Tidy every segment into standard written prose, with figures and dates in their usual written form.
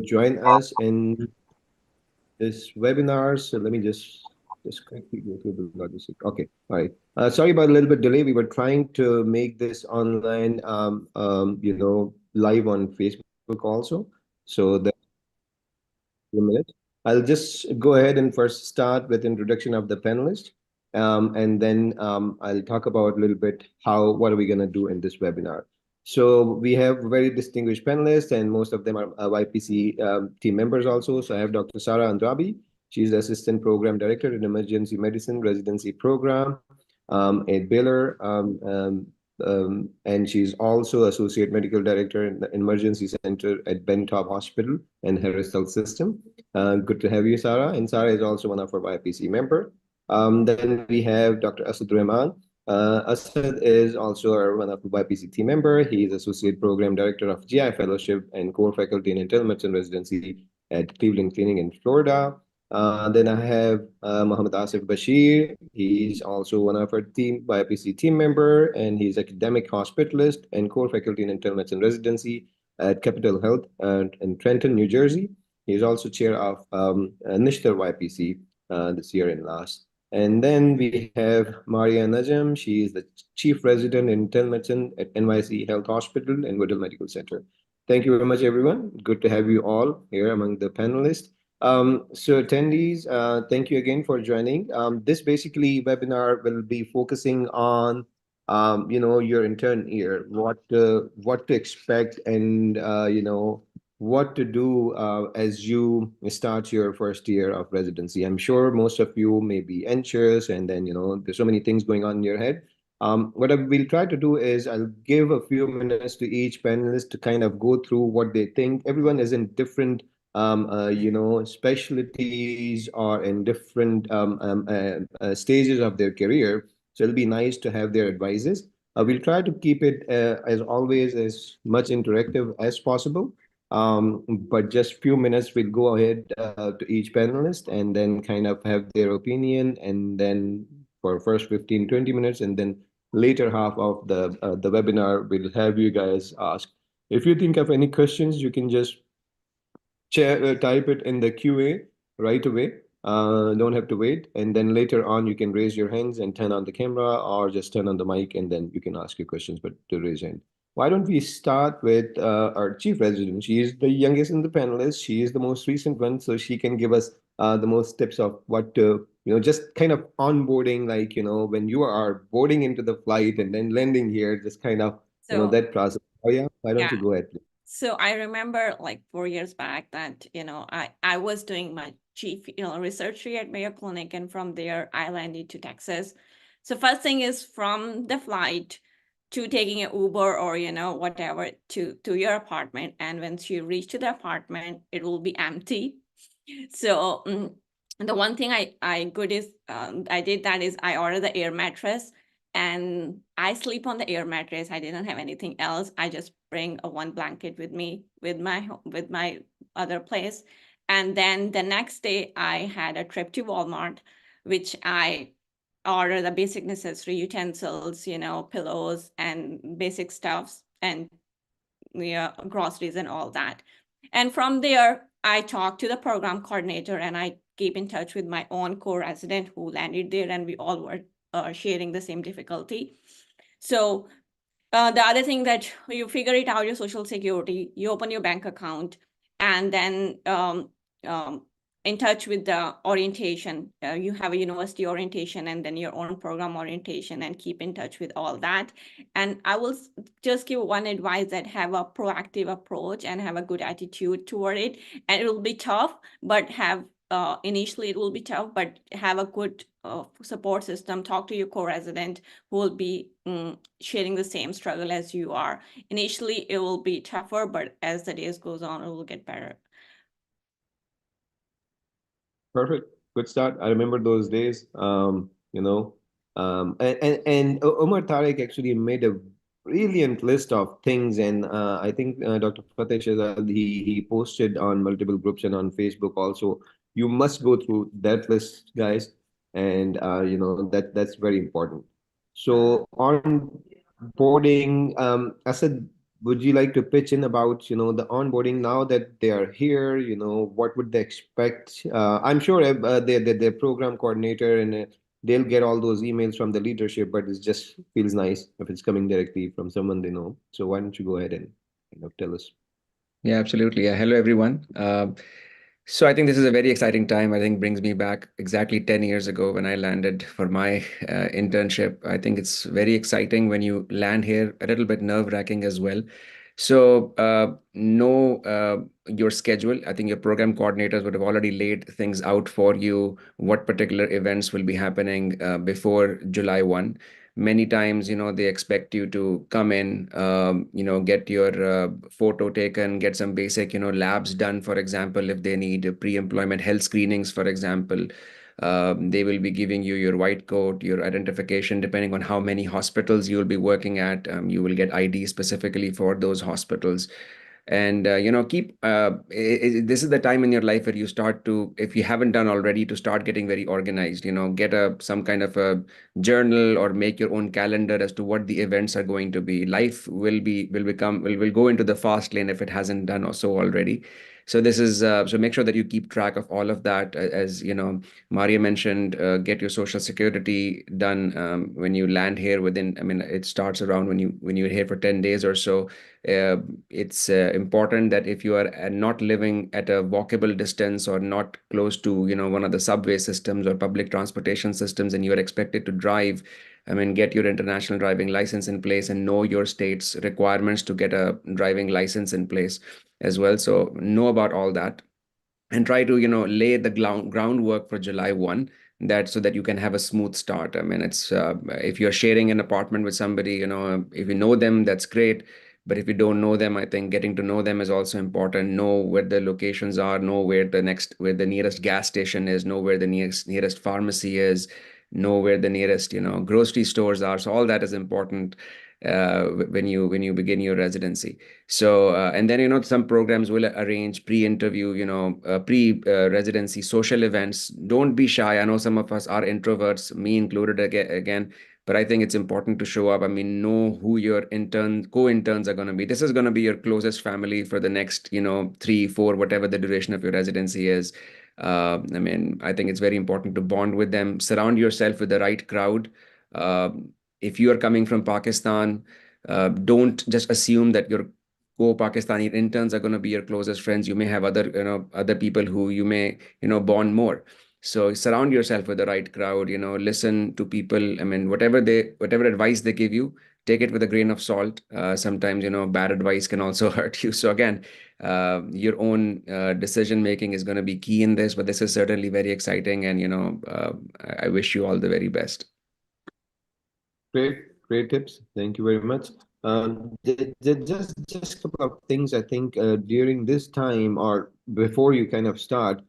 join us in this webinar. So let me just quickly go through the logistics. Okay, all right. Sorry about a little bit delay. We were trying to make this online, live on Facebook also. So that a minute. I'll just go ahead and first start with introduction of the panelist, and then I'll talk about a little bit what are we going to do in this webinar. So we have very distinguished panelists, and most of them are YPC team members also. So I have Dr. Sara Andrabi. She's the Assistant Program Director in Emergency Medicine Residency Program at Baylor. And she's also Associate Medical Director in the Emergency Center at Bentop Hospital and Harris Health System. Good to have you, Sarah. And Sarah is also one of our YPC member. Then we have Dr. Asad Rahman. Asad is also one of the YPC team member. He is Associate Program Director of GI Fellowship and Core Faculty in Internal Medicine Residency at Cleveland Clinic in Florida. Then I have Mohammed Asif Bashir. He's also one of our team YPC team member, and he's academic hospitalist and core faculty in internal medicine residency at Capital Health in Trenton, New Jersey. He's also chair of Nishtar YPC this year and last. And then we have Maria Najam. She is the chief resident in internal medicine at NYC Health Hospital and Woodall Medical Center. Thank you very much, everyone. Good to have you all here among the panelists. So attendees, thank you again for joining. This basically webinar will be focusing on, your intern year, what to expect, and what to do as you start your first year of residency. I'm sure most of you may be anxious, and then there's so many things going on in your head. What we'll try to do is I'll give a few minutes to each panelist to kind of go through what they think. Everyone is in different specialties or in different stages of their career. So it'll be nice to have their advices. We'll try to keep it, as always, as much interactive as possible. But just few minutes, we'll go ahead to each panelist and then kind of have their opinion. And then for first 15, 20 minutes, and then later half of the webinar, we'll have you guys ask. If you think of any questions, you can just type it in the QA right away. Don't have to wait. And then later on, you can raise your hands and turn on the camera or just turn on the mic, and then you can ask your questions, but to raise hand. Why don't we start with our chief resident? She is the youngest in the panelists. She is the most recent one, so she can give us the most tips of what to, just kind of onboarding, like, when you are boarding into the flight and then landing here, just kind of, that process. Oh, yeah. Why don't you go ahead, please? So I remember like 4 years back that, I was doing my chief, research at Mayo Clinic, and from there I landed to Texas. So first thing is from the flight to taking an Uber or, whatever to your apartment. And once you reach to the apartment, it will be empty. So the one thing I did that is I ordered the air mattress, and I sleep on the air mattress. I didn't have anything else. I just bring a one blanket with me with my other place. And then the next day I had a trip to Walmart, which I ordered the basic necessary utensils, pillows and basic stuffs and groceries and all that. And from there, I talked to the program coordinator, and I keep in touch with my own co-resident who landed there, and we all were sharing the same difficulty. So the other thing that you figure it out, your social security, you open your bank account, and then in touch with the orientation. You have a university orientation and then your own program orientation, and keep in touch with all that. And I will just give one advice, that have a proactive approach and have a good attitude toward it. And it will be tough, but initially it will be tough, but have a good support system. Talk to your co-resident who will be sharing the same struggle as you are. Initially, it will be tougher, but as the days goes on, it will get better. Perfect. Good start. I remember those days. And Omar Tariq actually made a brilliant list of things, and I think Dr. Fateh Shahzad, he posted on multiple groups and on Facebook also. You must go through that list, guys, and that's very important. So on boarding, Asad, would you like to pitch in about, the onboarding now that they are here? What would they expect? I'm sure the program coordinator and they'll get all those emails from the leadership, but it just feels nice if it's coming directly from someone they know. So why don't you go ahead and tell us? Yeah, absolutely. Hello, everyone. So I think this is a very exciting time. I think brings me back exactly 10 years ago when I landed for my internship. I think it's very exciting when you land here, a little bit nerve-wracking as well. So know your schedule. I think your program coordinators would have already laid things out for you, what particular events will be happening before July 1. Many times, they expect you to come in, get your photo taken, get some basic, labs done, for example, if they need pre-employment health screenings, for example. They will be giving you your white coat, your identification, depending on how many hospitals you will be working at. You will get ID specifically for those hospitals. And keep this is the time in your life where you start to, if you haven't done already, to start getting very organized. Get some kind of a journal or make your own calendar as to what the events are going to be. Life will go into the fast lane if it hasn't done or so already. So this is so make sure that you keep track of all of that. As Maria mentioned, get your social security done when you land here. Within, I mean, it starts around when you're here for 10 days or so. It's important that if you are not living at a walkable distance or not close to one of the subway systems or public transportation systems, and you are expected to drive, I mean, get your international driving license in place and know your state's requirements to get a driving license in place as well. So know about all that and try to lay the groundwork for July 1, that so that you can have a smooth start. I mean, it's if you're sharing an apartment with somebody, if you know them, that's great. But if you don't know them, I think getting to know them is also important. Know where the locations are, know where the nearest gas station is, know where the nearest pharmacy is, know where the nearest grocery stores are. So all that is important when you begin your residency. So, and then, some programs will arrange pre-interview, pre-residency social events. Don't be shy. I know some of us are introverts, me included again, but I think it's important to show up. I mean, know who your co-interns are going to be. This is going to be your closest family for the next, 3, 4, whatever the duration of your residency is. I mean, I think it's very important to bond with them. Surround yourself with the right crowd. Uh, if you are coming from Pakistan, don't just assume that your co-Pakistani interns are going to be your closest friends. You may have other people who you may, bond more. So surround yourself with the right crowd, listen to people. I mean, whatever advice they give you, take it with a grain of salt. Sometimes, bad advice can also hurt you. So again, your own decision making is going to be key in this, but this is certainly very exciting. And, I wish you all the very best. Great tips. Thank you very much. Just a couple of things I think during this time or before you kind of start,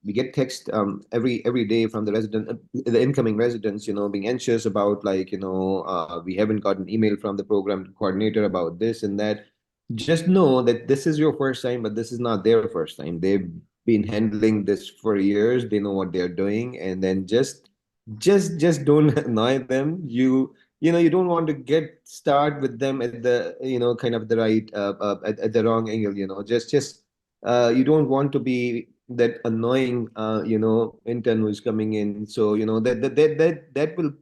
we get text every day from the incoming residents, being anxious about like, we haven't got an email from the program coordinator about this and that. Just know that this is your first time, but this is not their first time. They've been handling this for years. They know what they're doing, and then just don't annoy them. You don't want to get start with them at the kind of the right at the wrong angle. Just you don't want to be that annoying intern who's coming in. So that will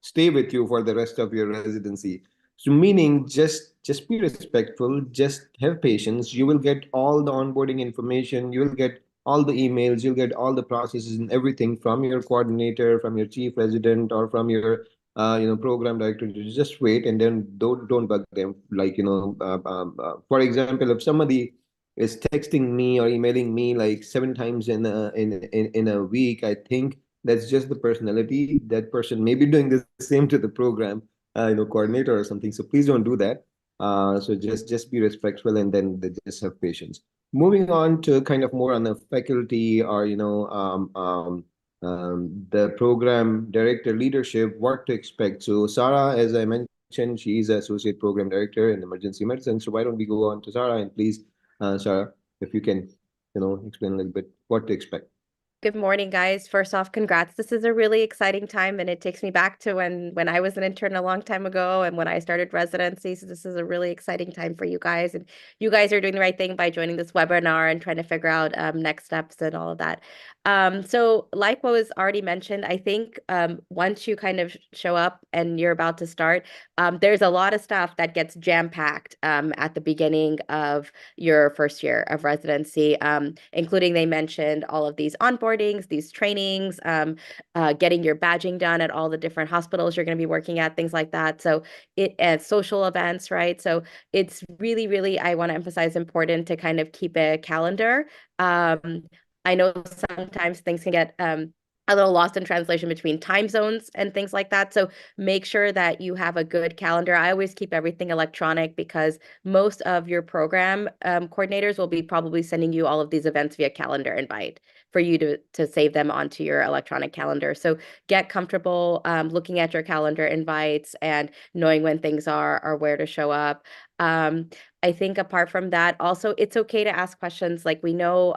stay with you for the rest of your residency. So meaning just be respectful, just have patience. You will get all the onboarding information, you will get all the emails, you'll get all the processes and everything from your coordinator, from your chief resident, or from your program director. You just wait and then don't bug them. Like for example, if somebody is texting me or emailing me like 7 times in a week, I think that's just the personality. That person may be doing the same to the program coordinator or something. So please don't do that. So just be respectful, and then just have patience. Moving on to kind of more on the faculty or the program director leadership, what to expect. So Sarah, as I mentioned, she's associate program director in emergency medicine. So why don't we go on to Sarah, and please, Sarah, if you can explain a little bit what to expect. Good morning, guys. First off, congrats. This is a really exciting time, and it takes me back to when I was an intern a long time ago and when I started residency. So this is a really exciting time for you guys, and you guys are doing the right thing by joining this webinar and trying to figure out next steps and all of that. So like what was already mentioned, I think once you kind of show up and you're about to start, there's a lot of stuff that gets jam-packed at the beginning of your first year of residency, including they mentioned all of these onboardings, these trainings, getting your badging done at all the different hospitals you're going to be working at, things like that. So social events, right? So it's really, really, I want to emphasize, important to kind of keep a calendar. I know sometimes things can get a little lost in translation between time zones and things like that. So make sure that you have a good calendar. I always keep everything electronic because most of your program coordinators will be probably sending you all of these events via calendar invite for you to save them onto your electronic calendar. So get comfortable looking at your calendar invites and knowing when things are or where to show up. I think apart from that, also it's okay to ask questions. Like we know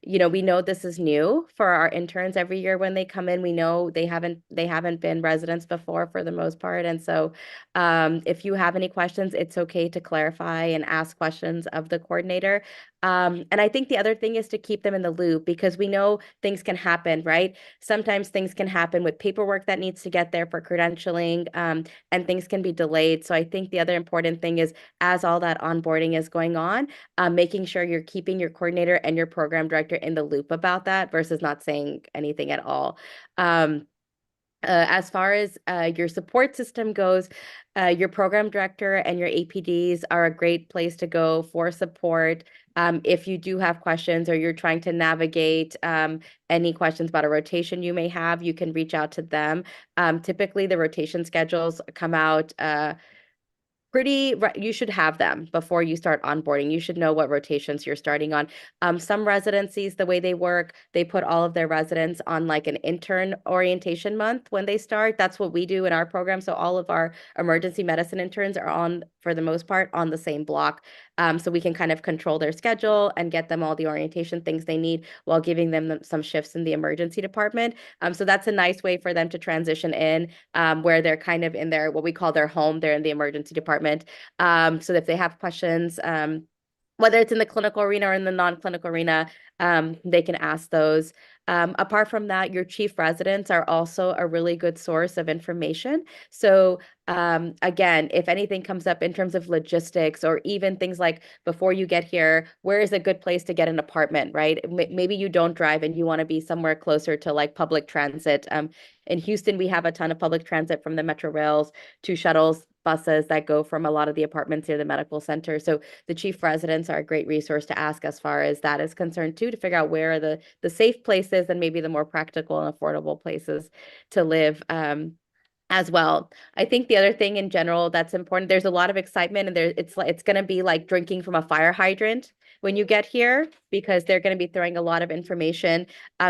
we know this is new for our interns every year when they come in. We know they haven't been residents before for the most part. And so if you have any questions, it's okay to clarify and ask questions of the coordinator. And I think the other thing is to keep them in the loop because we know things can happen, right? Sometimes things can happen with paperwork that needs to get there for credentialing, and things can be delayed. So I think the other important thing is as all that onboarding is going on, making sure you're keeping your coordinator and your program director in the loop about that versus not saying anything at all. As far as your support system goes, your program director and your APDs are a great place to go for support. If you do have questions or you're trying to navigate any questions about a rotation you may have, you can reach out to them. Typically, the rotation schedules come out you should have them before you start onboarding. You should know what rotations you're starting on. Some residencies, the way they work, they put all of their residents on like an intern orientation month when they start. That's what we do in our program. So all of our emergency medicine interns are on, for the most part, on the same block. So we can kind of control their schedule and get them all the orientation things they need while giving them some shifts in the emergency department. So that's a nice way for them to transition in where they're kind of in their, what we call their home, they're in the emergency department. So if they have questions, whether it's in the clinical arena or in the non-clinical arena, they can ask those. Apart from that, your chief residents are also a really good source of information. So again, if anything comes up in terms of logistics or even things like before you get here, where is a good place to get an apartment, right? Maybe you don't drive and you want to be somewhere closer to like public transit. In Houston, we have a ton of public transit from the Metro Rails to shuttles, buses that go from a lot of the apartments near the medical center. So the chief residents are a great resource to ask as far as that is concerned too, to figure out where are the safe places and maybe the more practical and affordable places to live as well. I think the other thing in general that's important, there's a lot of excitement and it's going to be like drinking from a fire hydrant when you get here because they're going to be throwing a lot of information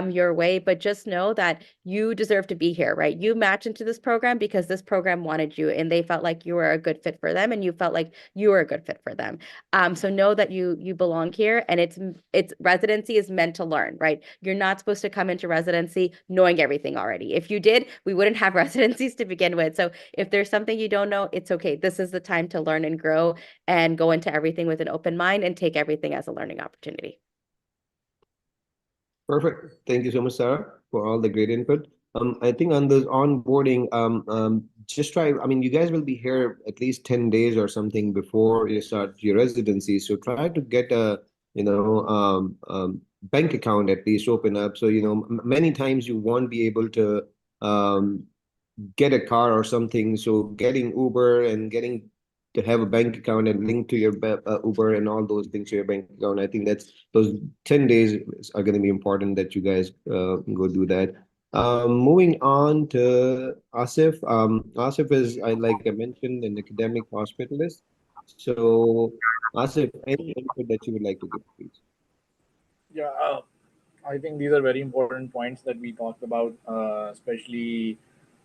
your way, but just know that you deserve to be here, right? You match into this program because this program wanted you and they felt like you were a good fit for them and you felt like you were a good fit for them. So know that you belong here and it's residency is meant to learn, right? You're not supposed to come into residency knowing everything already. If you did, we wouldn't have residencies to begin with. So if there's something you don't know, it's okay. This is the time to learn and grow and go into everything with an open mind and take everything as a learning opportunity. Perfect. Thank you so much, Sarah, for all the great input. I think on this onboarding, just try, I mean, you guys will be here at least 10 days or something before you start your residency. So try to get a, bank account at least open up. So, many times you won't be able to get a car or something. So getting Uber and getting to have a bank account and link to your Uber and all those things to your bank account. I think that's those 10 days are going to be important that you guys go do that. Moving on to Asif. Asif is, like I mentioned, an academic hospitalist. So, Asif, any input that you would like to give, please? Yeah, I think these are very important points that we talked about, especially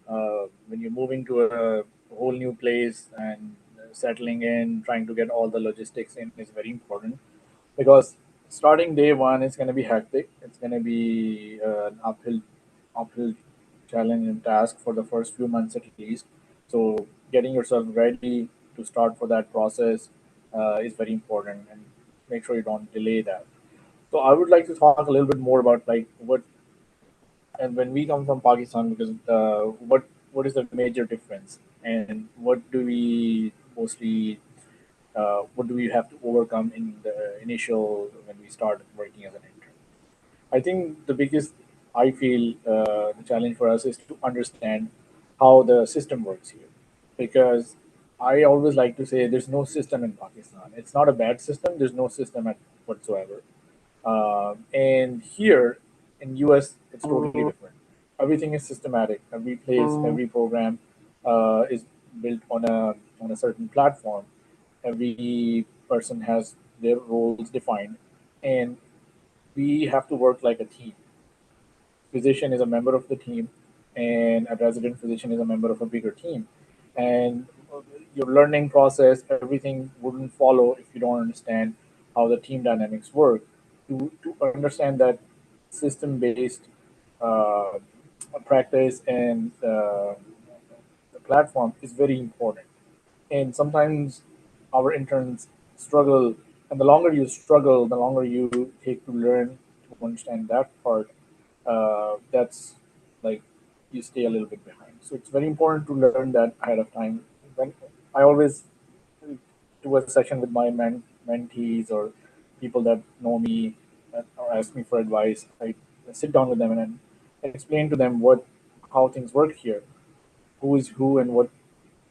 when you're moving to a whole new place and settling in, trying to get all the logistics in is very important because starting day one is going to be hectic. It's going to be an uphill challenge and task for the first few months at least. So getting yourself ready to start for that process is very important, and make sure you don't delay that. So I would like to talk a little bit more about like what, and when we come from Pakistan, because what is the major difference, and what do we mostly what do we have to overcome in the initial when we start working as an intern? I think the biggest, I feel, the challenge for us is to understand how the system works here, because I always like to say there's no system in Pakistan. It's not a bad system. There's no system whatsoever. And here in US, it's totally different. Everything is systematic. Every place, every program is built on a certain platform. Every person has their roles defined, and we have to work like a team. Physician is a member of the team, and a resident physician is a member of a bigger team. And your learning process, everything wouldn't follow if you don't understand how the team dynamics work. To understand that system based uh, practice and the platform is very important. And sometimes our interns struggle, and the longer you struggle, the longer you take to learn to understand that part. That's like you stay a little bit behind. So it's very important to learn that ahead of time. When I always do a session with my mentees or people that know me or ask me for advice, I sit down with them and explain to them what how things work here, who is who, and what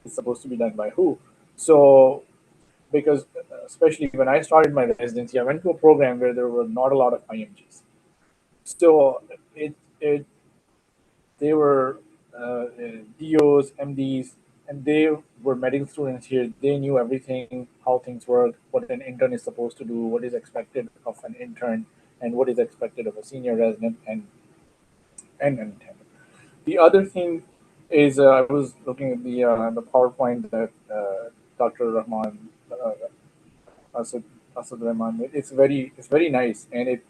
is supposed to be done by who. So because especially when I started my residency, I went to a program where there were not a lot of IMGs. So it they were DOs, MDs, and they were medical students here. They knew everything, how things work, what an intern is supposed to do, what is expected of an intern, and what is expected of a senior resident and an intern. The other thing is I was looking at the PowerPoint that Dr. Rahman Asad, Asad Rahman. It's very nice, and it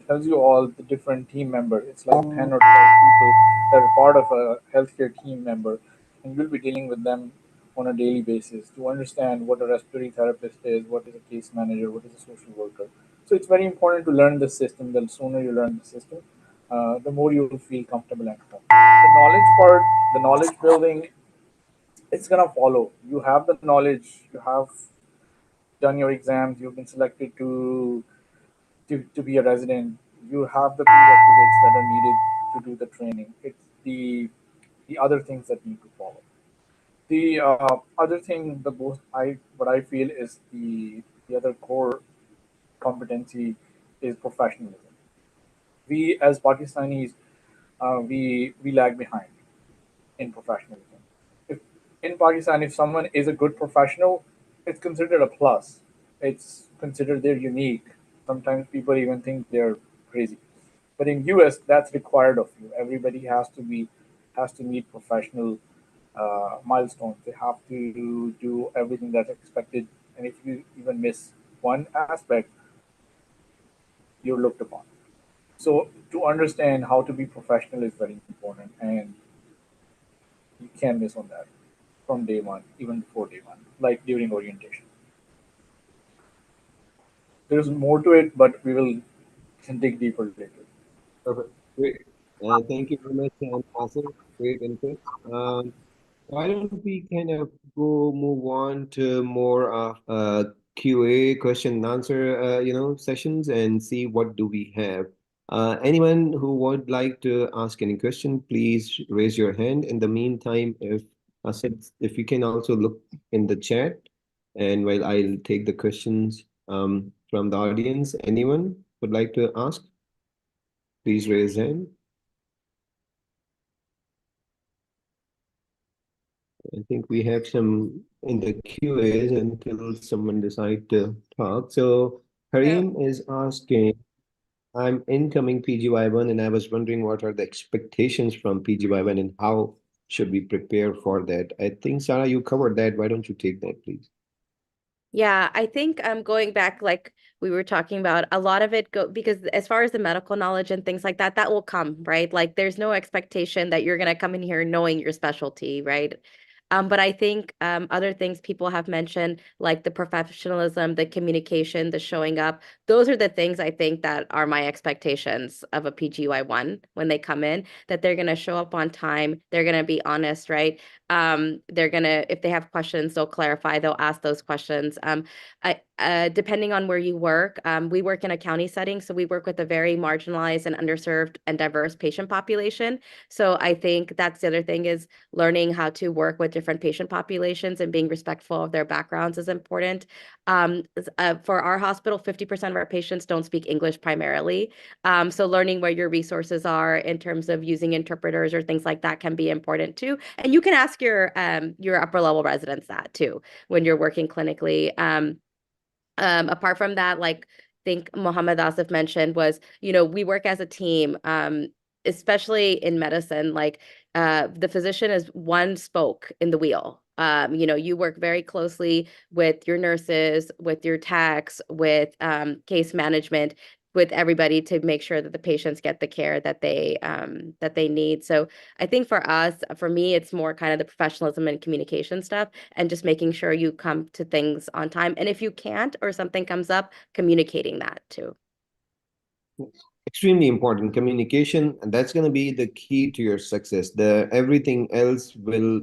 tells you all the different team members. It's like 10 or 12 people that are part of a healthcare team member, and you'll be dealing with them on a daily basis to understand what a respiratory therapist is, what is a case manager, what is a social worker. So it's very important to learn the system. The sooner you learn the system, the more you will feel comfortable at home. The knowledge part, the knowledge building, it's gonna follow. You have the knowledge, you have done your exams, you've been selected to be a resident, you have the prerequisites that are needed to do the training. It's the other things that need to follow. The other thing, the most I what I feel is the other core competency is professionalism. We as Pakistanis, we lag behind in professionalism. If in Pakistan, if someone is a good professional, it's considered a plus. It's considered they're unique. Sometimes people even think they're crazy. But in US, that's required of you. Everybody has to meet professional milestones. They have to do everything that's expected. And if you even miss one aspect, you're looked upon. So to understand how to be professional is very important, and you can't miss on that from day one, even before day one, like during orientation. There's more to it, but we will dig deeper later. Perfect. Great. Thank you very much, Asif. Great input. Why don't we kind of move on to more of QA, question and answer, sessions, and see what do we have. Anyone who would like to ask any question, please raise your hand. In the meantime, if Asif, if you can also look in the chat, and while I'll take the questions from the audience, anyone would like to ask, please raise hand. I think we have some in the QAs until someone decide to talk. So Harim is asking, I'm incoming PGY1 and I was wondering what are the expectations from PGY1 and how should we prepare for that? I think Sarah, you covered that. Why don't you take that, please? Yeah, I think going back, like we were talking about, a lot of it because as far as the medical knowledge and things like that, that will come, right? Like there's no expectation that you're going to come in here knowing your specialty, right? But I think other things people have mentioned, like the professionalism, the communication, the showing up, those are the things I think that are my expectations of a PGY1 when they come in, that they're going to show up on time, they're going to be honest, right? They're going to, if they have questions, they'll clarify, they'll ask those questions. Depending on where you work, we work in a county setting, so we work with a very marginalized and underserved and diverse patient population. So I think that's the other thing, is learning how to work with different patient populations and being respectful of their backgrounds is important. For our hospital, 50% of our patients don't speak English primarily. So learning where your resources are in terms of using interpreters or things like that can be important too. And you can ask your upper level residents that too when you're working clinically. Apart from that, like I think Mohammed Asif mentioned, was, we work as a team, especially in medicine. Like the physician is one spoke in the wheel. You work very closely with your nurses, with your techs, with case management, with everybody to make sure that the patients get the care that they need. So I think for me, it's more kind of the professionalism and communication stuff, and just making sure you come to things on time. And if you can't, or something comes up, communicating that too. Extremely important communication, and that's going to be the key to your success. The everything else will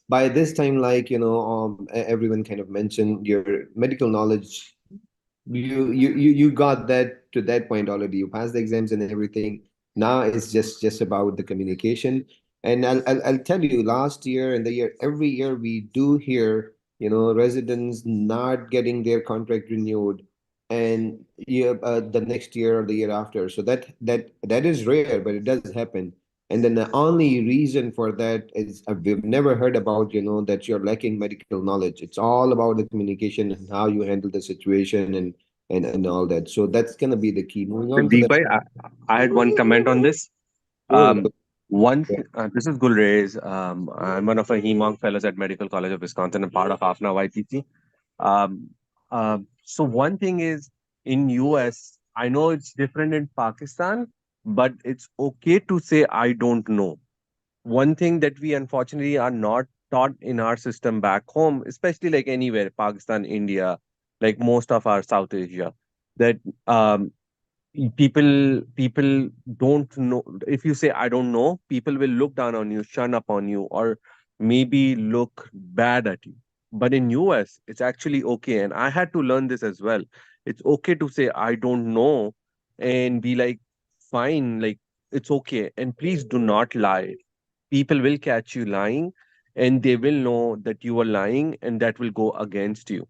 by this time, like everyone kind of mentioned, your medical knowledge, you got that to that point already. You passed the exams and everything. Now it's just about the communication. And I'll tell you, last year and the year, every year we do hear, residents not getting their contract renewed, and the next year or the year after. So that is rare, but it does happen. And then the only reason for that is we've never heard about, that you're lacking medical knowledge. It's all about the communication and how you handle the situation and all that. So that's gonna be the key. Moving on to Deep, I had one comment on this. the This is Gulrez. I'm one of a HEMONC fellows at Medical College of Wisconsin and part of AFNA YPC. Um, so one thing is, in US, I know it's different in Pakistan, but it's okay to say I don't know. One thing that we unfortunately are not taught in our system back home, especially like anywhere, Pakistan, India, like most of our South Asia, that um, people don't know. If you say I don't know, people will look down on you, shun upon you, or maybe look bad at you. But in US, it's actually okay, and I had to learn this as well. It's okay to say I don't know and be like, fine, like it's okay, and please do not lie. People will catch you lying, and they will know that you are lying, and that will go against you.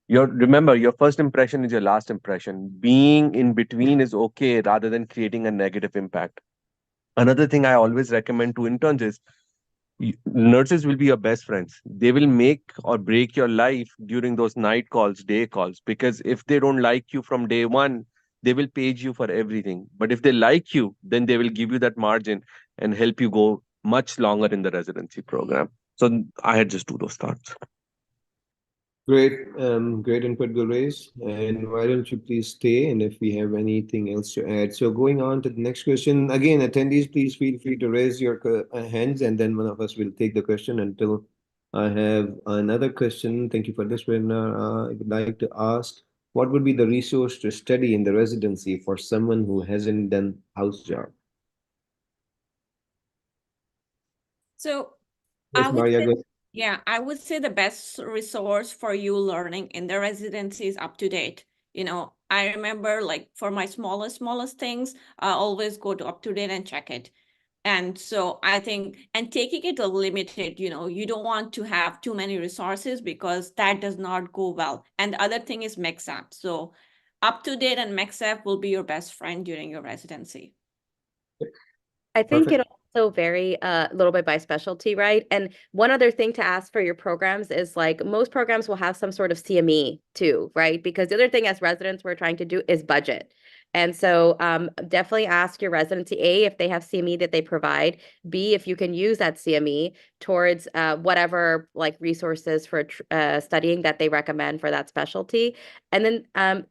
Remember, your first impression is your last impression. Being in between is okay rather than creating a negative impact. Another thing I always recommend to interns is, nurses will be your best friends. They will make or break your life during those night calls, day calls, because if they don't like you from day one, they will page you for everything. But if they like you, then they will give you that margin and help you go much longer in the residency program. So I had just two those thoughts. great input, Gulrez. And why don't you please stay? And if we have anything else to add. So going on to the next question. Again, attendees, please feel free to raise your hands, and then one of us will take the question until I have another question. Thank you for this one. I would like to ask, what would be the resource to study in the residency for someone who hasn't done house job? So Yes, I would Maria, say, go. yeah, I would say the best resource for you learning in the residency is up to date. I remember, like, for my smallest things, I always go to up to date and check it. And so I think, and taking it a limited, you don't want to have too many resources, because that does not go well. And the other thing is mix up. So up to date and mix up will be your best friend during your residency. I think Perfect. it also vary a little bit by specialty, right? And one other thing to ask for your programs is, like, most programs will have some sort of CME too, right? Because the other thing as residents we're trying to do is budget. And so definitely ask your residency, A, if they have CME that they provide, B, if you can use that CME towards whatever, like, resources for studying that they recommend for that specialty. And then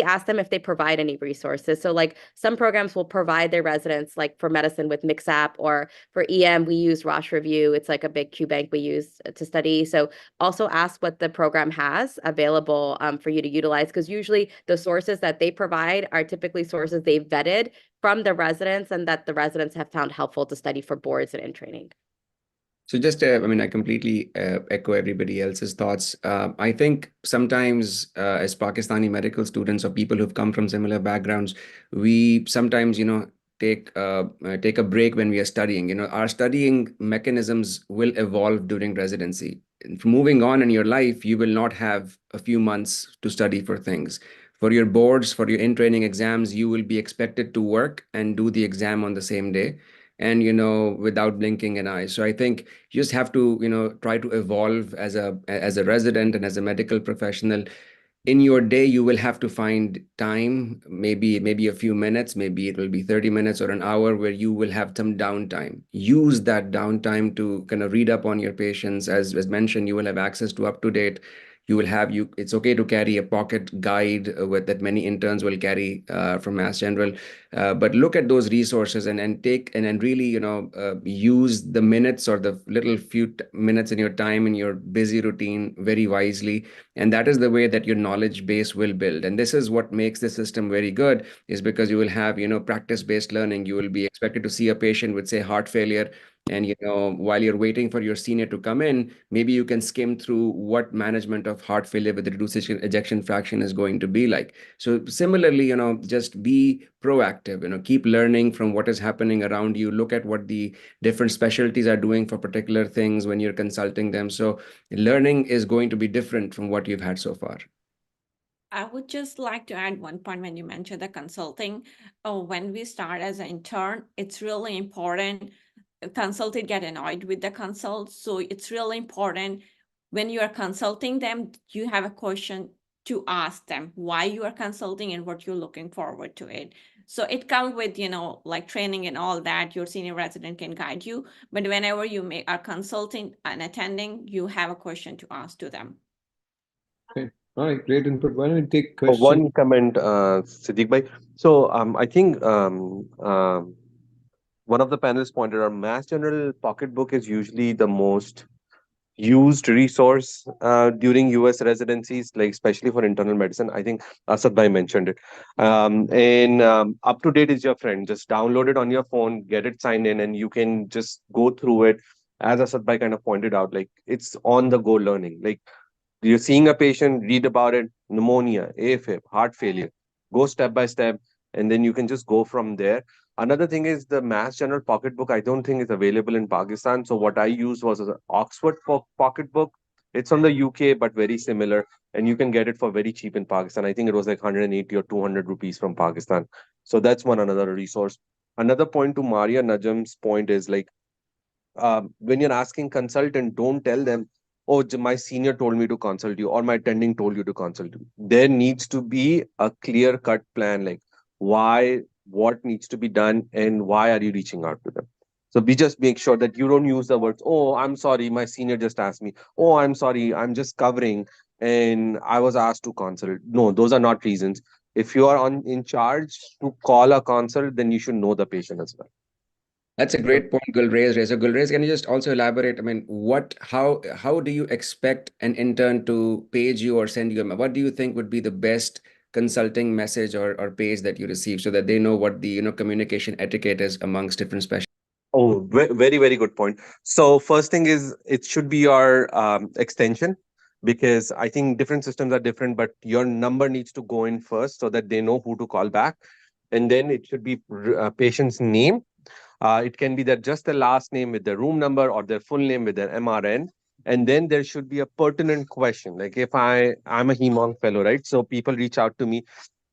ask them if they provide any resources. So like some programs will provide their residents, like for medicine with MixApp, or for EM, we use Roche Review. It's like a big QBank we use to study. So also ask what the program has available for you to utilize, because usually the sources that they provide are typically sources they've vetted from the residents and that the residents have found helpful to study for boards and in training. So just, I mean, I completely echo everybody else's thoughts. I think sometimes as Pakistani medical students or people who've come from similar backgrounds, we sometimes, take a break when we are studying. Our studying mechanisms will evolve during residency. Moving on in your life, you will not have a few months to study for things. For your boards, for your in-training exams, you will be expected to work and do the exam on the same day, and without blinking an eye. So I think you just have to try to evolve as a resident and as a medical professional. In your day, you will have to find time, maybe a few minutes, maybe it will be 30 minutes or an hour, where you will have some downtime. Use that downtime to kind of read up on your patients. As mentioned, you will have access to up to date. It's okay to carry a pocket guide with that many interns will carry from Mass General. But look at those resources and take and really use the minutes or the little few minutes in your time in your busy routine very wisely. And that is the way that your knowledge base will build. And this is what makes the system very good, is because you will have practice-based learning. You will be expected to see a patient with, say, heart failure, and while you're waiting for your senior to come in, maybe you can skim through what management of heart failure with reduced ejection fraction is going to be like. So similarly, just be proactive, keep learning from what is happening around you. Look at what the different specialties are doing for particular things when you're consulting them. So learning is going to be different from what you've had so far. I would just like to add one point when you mentioned the consulting. When we start as an intern, it's really important. Consultant get annoyed with the consult. So it's really important when you are consulting them, you have a question to ask them why you are consulting and what you're looking forward to it. So it comes with, like training and all that, your senior resident can guide you. But whenever you are consulting and attending, you have a question to ask to them. Okay. All right, great input. Why don't we take questions? One comment, Siddiq bhai. So I think one of the panelists pointed out Mass General Pocketbook is usually the most used resource during US residencies, like especially for internal medicine. I think Asad bhai mentioned it. And Up to Date is your friend. Just download it on your phone, get it signed in, and you can just go through it. As Asad bhai kind of pointed out, like it's on the go learning. Like you're seeing a patient, read about it, pneumonia, AFib, heart failure, go step by step, and then you can just go from there. Another thing is the Mass General Pocketbook, I don't think is available in Pakistan. So what I used was an Oxford Pocketbook. It's on the UK, but very similar. And you can get it for very cheap in Pakistan. I think it was like 180 or 200 rupees from Pakistan. So that's one another resource. Another point to Maria Najam's point is like, when you're asking consultant, don't tell them, oh, my senior told me to consult you or my attending told you to consult you. There needs to be a clear cut plan, like why, what needs to be done, and why are you reaching out to them. So we just make sure that you don't use the words, oh, I'm sorry, my senior just asked me. Oh, I'm sorry, I'm just covering and I was asked to consult. No, those are not reasons. If you are in charge to call a consult, then you should know the patient as well. That's a great point, Gulrez. So Gulrez, can you just also elaborate? I mean, how do you expect an intern to page you or send you? What do you think would be the best consulting message or page that you receive, so that they know what the communication etiquette is amongst different specialists? Oh, very, very good point. So first thing is it should be your extension, because I think different systems are different, but your number needs to go in first so that they know who to call back. And then it should be patient's name. It can be that just the last name with their room number or their full name with their MRN. And then there should be a pertinent question. Like if I'm a hemonc fellow, right? So people reach out to me,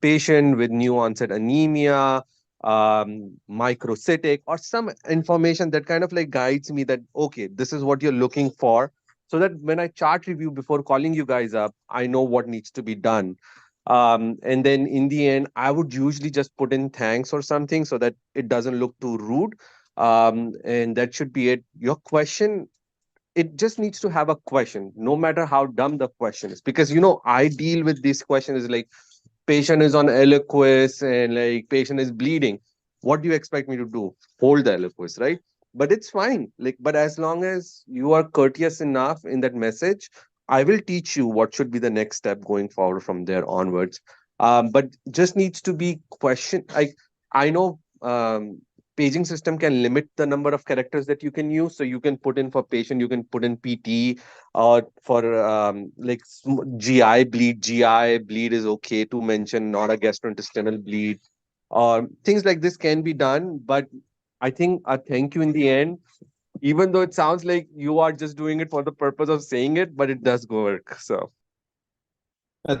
patient with new onset anemia, microcytic, or some information that kind of like guides me that, okay, this is what you're looking for. So that when I chart review before calling you guys up, I know what needs to be done. And then in the end, I would usually just put in thanks or something so that it doesn't look too rude. And that should be it. Your question, it just needs to have a question, no matter how dumb the question is. Because, I deal with this question is like, patient is on Eliquis and like patient is bleeding. What do you expect me to do? Hold the Eliquis, right? But it's fine. Like, but as long as you are courteous enough in that message, I will teach you what should be the next step going forward from there onwards. But just needs to be question. I know paging system can limit the number of characters that you can use. So you can put in for patient, you can put in PT, or for GI bleed. GI bleed is okay to mention, not a gastrointestinal bleed. Or things like this can be done, but I think a thank you in the end, even though it sounds like you are just doing it for the purpose of saying it, but it does go work. So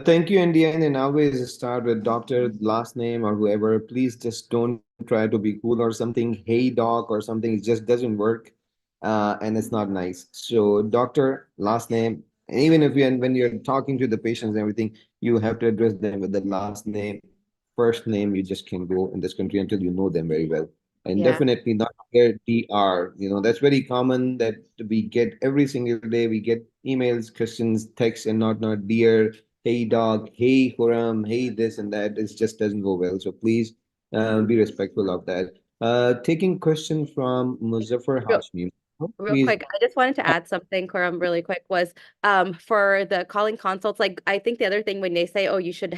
Thank you, Indian, and always start with doctor, last name, or whoever. Please just don't try to be cool or something. Hey, doc, or something. It just doesn't work, and it's not nice. So, doctor, last name, and even if you and when you're talking to the patients and everything, you have to address them with the last name, first name. You just can't go in this country until you know them very well. And Yeah. definitely not their DR. That's very common that we get every single day. We get emails, questions, texts, and not dear, hey dog, hey Huram, hey this and that. It just doesn't go well. So please be respectful of that. Taking question from Muzaffar Real, Hashmi. real Please. quick, I just wanted to add something, Kuram, really quick, was for the calling consults, like I think the other thing when they say, oh, you should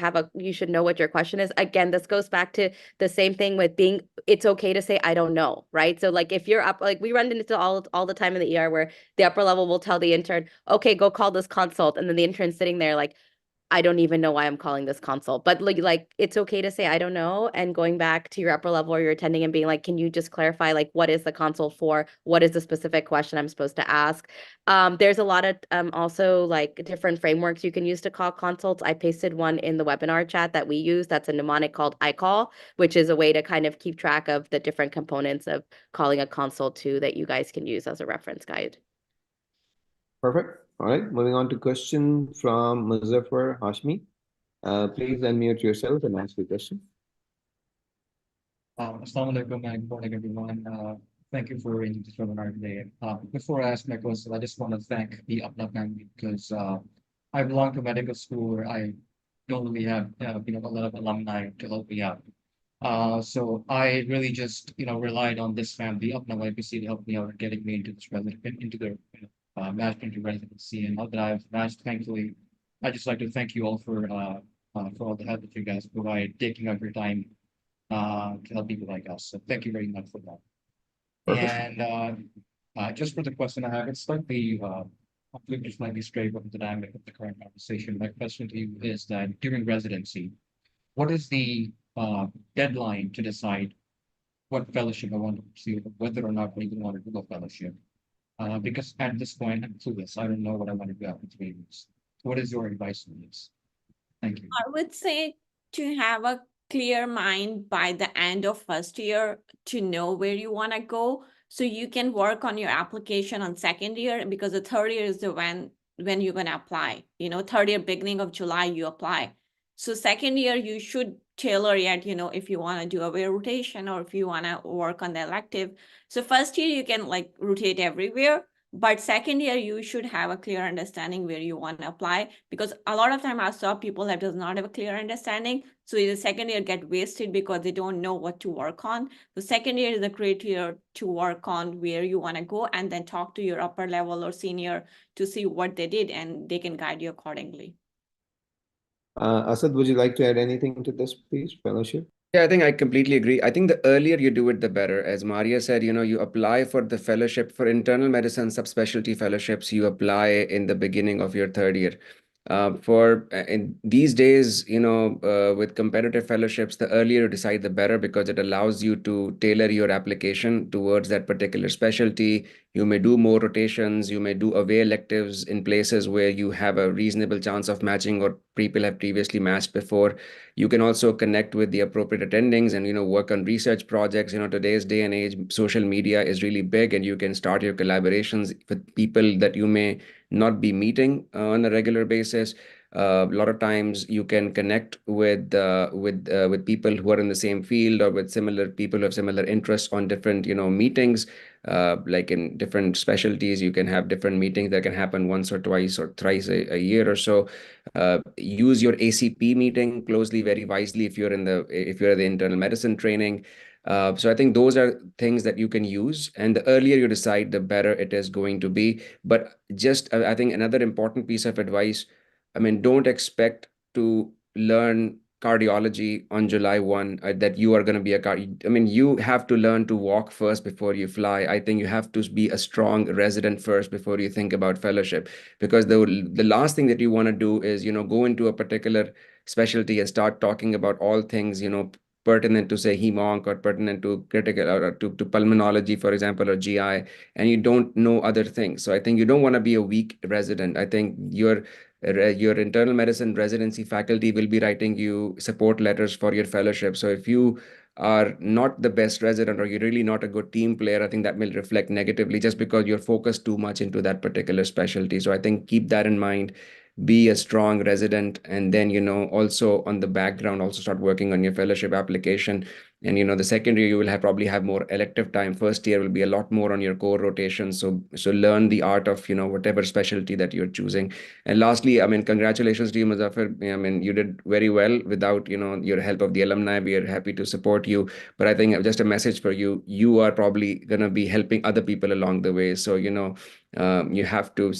know what your question is, again, this goes back to the same thing with being, it's okay to say, I don't know, right? So like if you're up, like we run into all the time in the ER where the upper level will tell the intern, okay, go call this consult. And then the intern's sitting there like, I don't even know why I'm calling this consult, but like it's okay to say I don't know, and going back to your upper level or you're attending and being like, can you just clarify like what is the consult for? What is the specific question I'm supposed to ask? There's a lot of also like different frameworks you can use to call consults. I pasted one in the webinar chat that we use. That's a mnemonic called iCall, which is a way to kind of keep track of the different components of calling a consult too that you guys can use as a reference guide. Perfect. All right. Moving on to question from Muzaffar Hashmi. Please unmute yourself and ask your question. Assalamu alaikum and good morning, everyone. Thank you for arranging this webinar today. Before I ask my question, I just want to thank the UpNup family because I belong to medical school where I don't really have a lot of alumni to help me out. So I really just relied on this family, UpNup IPC, to help me out in getting me into this into the matched into residency, and now that I've matched, thankfully, I just like to thank you all for all the help that you guys provide, taking up your time to help people like us. So thank you very much for that. Perfect. And just for the question I have, it's slightly, hopefully just might be straight from the dynamic of the current conversation. My question to you is that during residency, what is the deadline to decide what fellowship I want to pursue, whether or not I even want to do a fellowship? Because at this point, I'm clueless. I don't know what I want to do after 3 weeks. What is your advice on this? Thank you. I would say to have a clear mind by the end of first year to know where you want to go, so you can work on your application on second year, because the third year is the when you're going to apply. Third year, beginning of July, you apply. So second year, you should tailor it, if you want to do a rotation or if you want to work on the elective. So first year, you can like rotate everywhere. But second year, you should have a clear understanding where you want to apply, because a lot of time I saw people that does not have a clear understanding. So the second year get wasted because they don't know what to work on. The second year is a great year to work on where you want to go, and then talk to your upper level or senior to see what they did, and they can guide you accordingly. Asad, would you like to add anything to this, please? Fellowship? Yeah, I think I completely agree. I think the earlier you do it, the better. As Maria said, you apply for the fellowship for internal medicine subspecialty fellowships. You apply in the beginning of your third year. In these days, with competitive fellowships, the earlier you decide, the better, because it allows you to tailor your application towards that particular specialty. You may do more rotations. You may do away electives in places where you have a reasonable chance of matching, or people have previously matched before. You can also connect with the appropriate attendings and work on research projects. Today's day and age, social media is really big, and you can start your collaborations with people that you may not be meeting on a regular basis. A lot of times you can connect with people who are in the same field or with similar people who have similar interests on different, meetings. Like in different specialties, you can have different meetings that can happen once or twice or thrice a year or so. Use your ACP meeting closely, very wisely if you're at the internal medicine training. So I think those are things that you can use, and the earlier you decide, the better it is going to be. But just I think another important piece of advice, I mean, don't expect to learn cardiology on July 1, that you are going to be a car. I mean, you have to learn to walk first before you fly. I think you have to be a strong resident first before you think about fellowship, because the last thing that you want to do is, go into a particular specialty and start talking about all things, pertinent to say hemonc or pertinent to critical or to pulmonology, for example, or GI, and you don't know other things. So I think you don't want to be a weak resident. I think your internal medicine residency faculty will be writing you support letters for your fellowship. So if you are not the best resident or you're really not a good team player, I think that will reflect negatively just because you're focused too much into that particular specialty. So I think keep that in mind, be a strong resident, and then, also on the background, also start working on your fellowship application. And, the second year, you will probably have more elective time. First year will be a lot more on your core rotation. So learn the art of, whatever specialty that you're choosing. And lastly, I mean, congratulations to you, Muzaffar. I mean, you did very well without, your help of the alumni. We are happy to support you. But I think just a message for you, you are probably going to be helping other people along the way. So, you have to,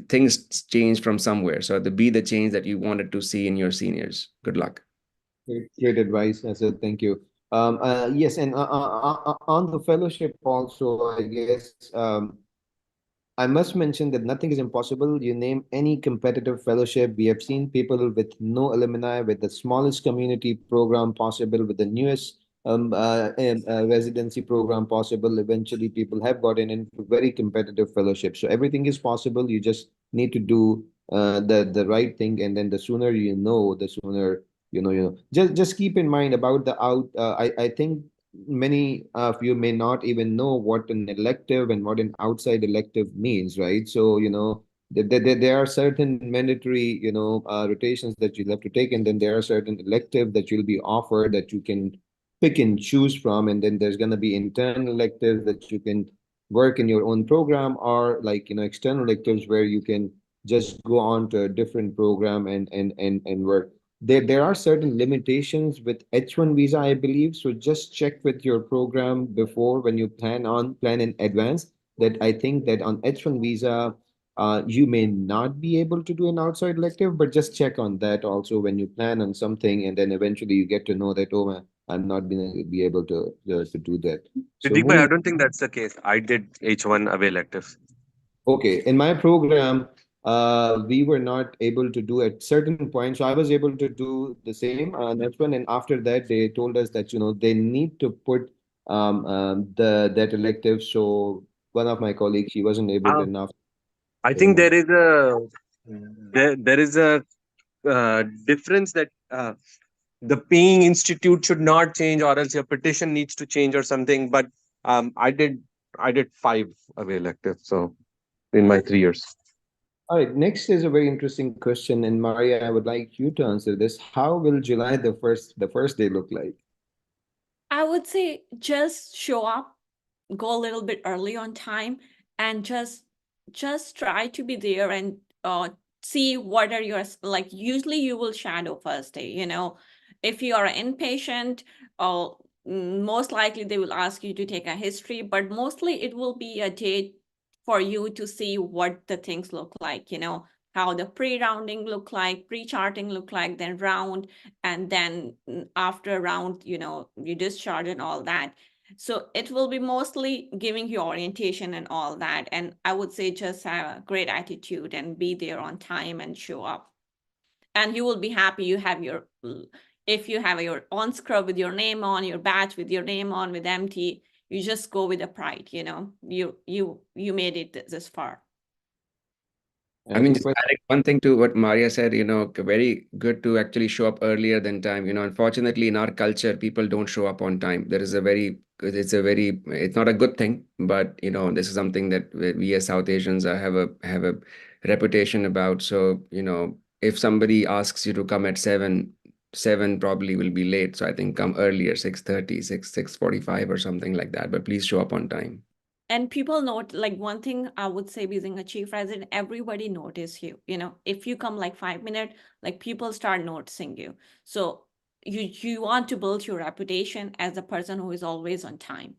things change from somewhere. So to be the change that you wanted to see in your seniors. Good luck. Great advice. I said thank you. Yes, and on the fellowship also, I guess I must mention that nothing is impossible. You name any competitive fellowship. We have seen people with no alumni, with the smallest community program possible, with the newest residency program possible. Eventually, people have gotten into very competitive fellowships. So everything is possible. You just need to do the right thing, and then the sooner you know, the sooner Just keep in mind about the out. I think many of you may not even know what an elective and what an outside elective means, right? So, there are certain mandatory, rotations that you'll have to take, and then there are certain elective that you'll be offered that you can pick and choose from, and then there's going to be internal electives that you can work in your own program, or like, external electives where you can just go on to a different program and work. There are certain limitations with H1 visa, I believe. So just check with your program before when you plan in advance, that I think that on H1 visa, you may not be able to do an outside elective, but just check on that also when you plan on something, and then eventually you get to know that, oh, I'm not going to be able to do that. So Siddiq bhai, I moving. don't think that's the case. I did H1 away electives. Okay, in my program, we were not able to do at certain points. So I was able to do the same next one, and after that, they told us that they need to put the that elective. So one of my colleagues, he wasn't able Um, enough. I So, think there is a difference that the paying institute should not change, or else your petition needs to change or something. But I did 5 away electives, so in my 3 years. all right, next is a very interesting question, and Maria, I would like you to answer this. How will July the first day look like? I would say just show up, go a little bit early on time, and just try to be there and see what are your, like, usually you will shadow first day, if you are an inpatient, or most likely they will ask you to take a history, but mostly it will be a day for you to see what the things look like, how the pre-rounding look like, pre-charting look like, then round, and then after round, you discharge and all that. So it will be mostly giving you orientation and all that. And I would say just have a great attitude and be there on time and show up. And you will be happy you have if you have your on scrub with your name on, your badge with your name on, with empty, you just go with the pride, you made it this far. I mean, Good just question. adding one thing to what Maria said, very good to actually show up earlier than time. Unfortunately, in our culture, people don't show up on time. It's not a good thing, but this is something that we as South Asians have a reputation about. So, if somebody asks you to come at 7, 7 probably will be late. So I think come earlier, 6:30, 6:45 or something like that. But please show up on time. And people note, like one thing I would say, being a chief resident, everybody notice you. If you come like 5 minutes, like people start noticing you. So you want to build your reputation as a person who is always on time.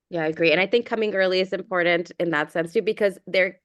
Yeah, I agree. And I think coming early is important in that sense too, because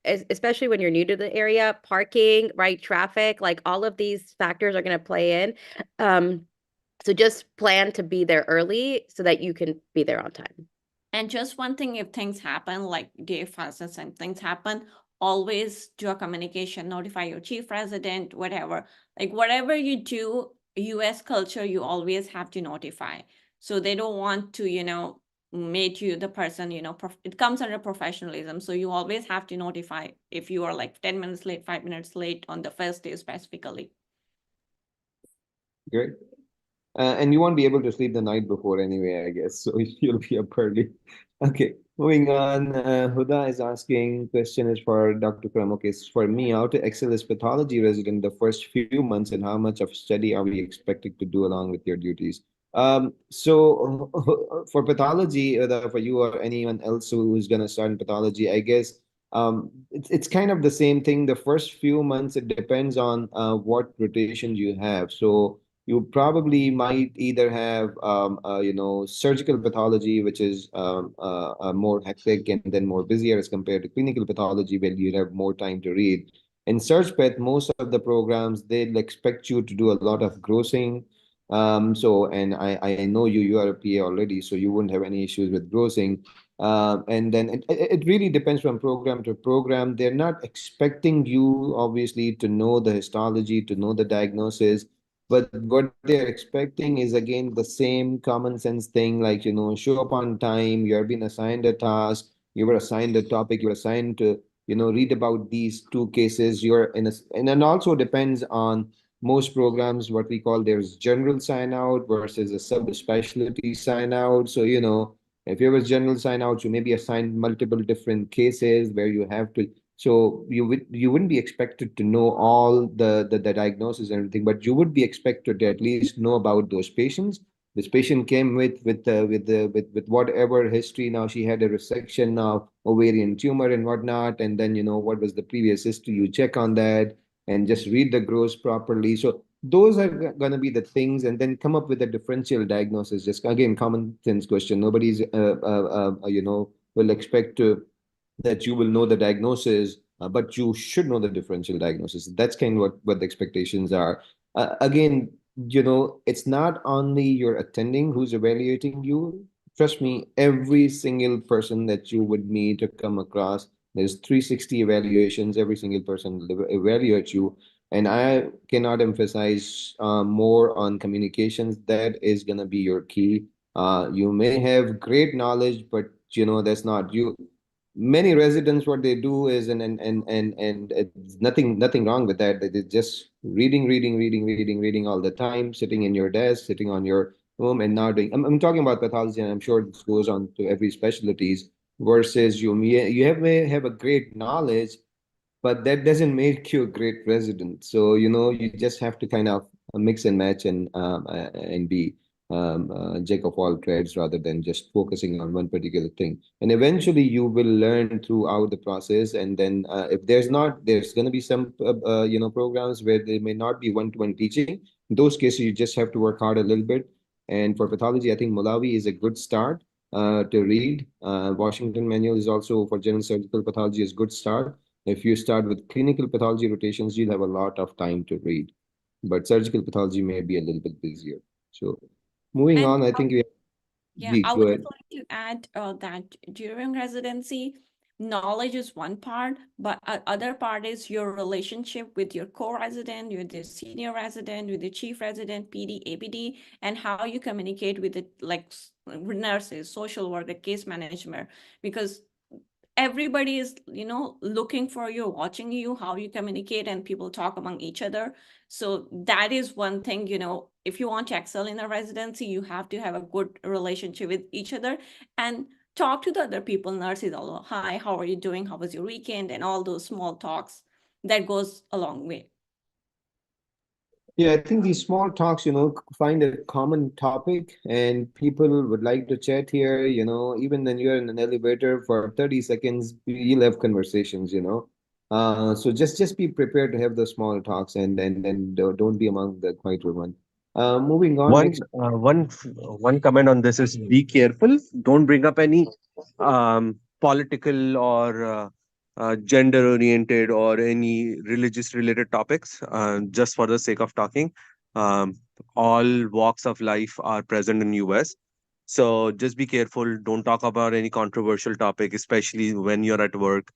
especially when you're new to the area, parking, right, traffic, like all of these factors are going to play in. So just plan to be there early so that you can be there on time. And just one thing, if things happen, like day fastest and things happen, always do a communication, notify your chief resident, whatever. Like whatever you do, US culture, you always have to notify. So they don't want to, make you the person, it comes under professionalism. So you always have to notify if you are like 10 minutes late, 5 minutes late on the first day specifically. Great. And you won't be able to sleep the night before anyway, I guess. So you'll be up early. Okay, moving on. Huda is asking, question is for Dr. Kram. Okay, it's for me, how to excel as pathology resident the first few months and how much of study are we expected to do along with your duties? So for pathology, for you or anyone else who's gonna start in pathology, I guess it's kind of the same thing. The first few months, it depends on what rotations you have. So you probably might either have surgical pathology, which is more hectic and then more busier as compared to clinical pathology, where you have more time to read. In surg path, most of the programs, they'll expect you to do a lot of grossing. And I know you are a PA already, so you wouldn't have any issues with grossing. And then it really depends from program to program. They're not expecting you, obviously, to know the histology, to know the diagnosis. But what they're expecting is again the same common sense thing, like, show up on time, you're being assigned a task, you were assigned a topic, you were assigned to, read about these two cases. You're in a, and then also depends on most programs, what we call there's general sign out versus a subspecialty sign out. So, if you have a general sign out, you may be assigned multiple different cases where you have to, so you wouldn't be expected to know all the diagnosis and everything, but you would be expected to at least know about those patients. This patient came with whatever history. Now she had a resection of ovarian tumor and whatnot, and then what was the previous history. You check on that and just read the gross properly. So those are going to be the things, and then come up with a differential diagnosis. Just again, common sense question. Nobody's will expect to that you will know the diagnosis, but you should know the differential diagnosis. That's kind of what the expectations are. Again, it's not only your attending who's evaluating you. Trust me, every single person that you would meet or come across, there's 360 evaluations. Every single person will evaluate you. And I cannot emphasize more on communications. That is going to be your key. You may have great knowledge, but that's not you. Many residents, what they do is, and it's nothing wrong with that. They're just reading all the time, sitting in your desk, sitting on your home, and now doing. I'm talking about pathology, and I'm sure this goes on to every specialties. Versus may have a great knowledge, but that doesn't make you a great resident. So you just have to kind of mix and match and be jack of all trades rather than just focusing on one particular thing. And eventually you will learn throughout the process. And then if there's going to be some programs where there may not be one-to-one teaching. In those cases, you just have to work hard a little bit. And for pathology, I think Malawi is a good start to read. Washington Manual is also for general surgical pathology is good start. If you start with clinical pathology rotations, you'll have a lot of time to read, but surgical pathology may be a little bit busier. So moving And on, I think we yeah, I go would ahead. just like to add that during residency, knowledge is one part, but other part is your relationship with your co-resident, with your senior resident, with the chief resident, PD, APD, and how you communicate with the nurses, social worker, case management, because everybody is looking for you, watching you, how you communicate, and people talk among each other. So that is one thing, if you want to excel in a residency, you have to have a good relationship with each other and talk to the other people, nurses, all, hi, how are you doing, how was your weekend, and all those small talks that goes a long way. Yeah, I think these small talks, find a common topic and people would like to chat here, even when you're in an elevator for 30 seconds, you'll have conversations. So just be prepared to have the small talks and don't be among the quieter one. Moving on One next. one comment on this is be careful. Don't bring up any political or gender oriented or any religious related topics just for the sake of talking. Um, all walks of life are present in US. So just be careful. Don't talk about any controversial topic, especially when you're at work.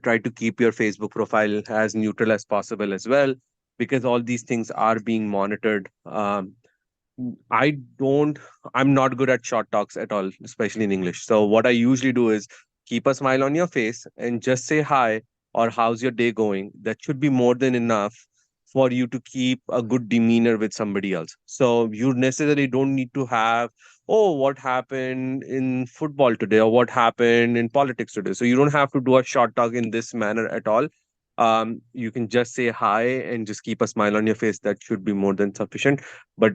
Try to keep your Facebook profile as neutral as possible as well, because all these things are being monitored. I don't, I'm not good at short talks at all, especially in English. So, what I usually do is keep a smile on your face and just say hi or how's your day going. That should be more than enough for you to keep a good demeanor with somebody else. So, you necessarily don't need to have, oh, what happened in football today or what happened in politics today. So, you don't have to do a short talk in this manner at all. You can just say hi and just keep a smile on your face. That should be more than sufficient, but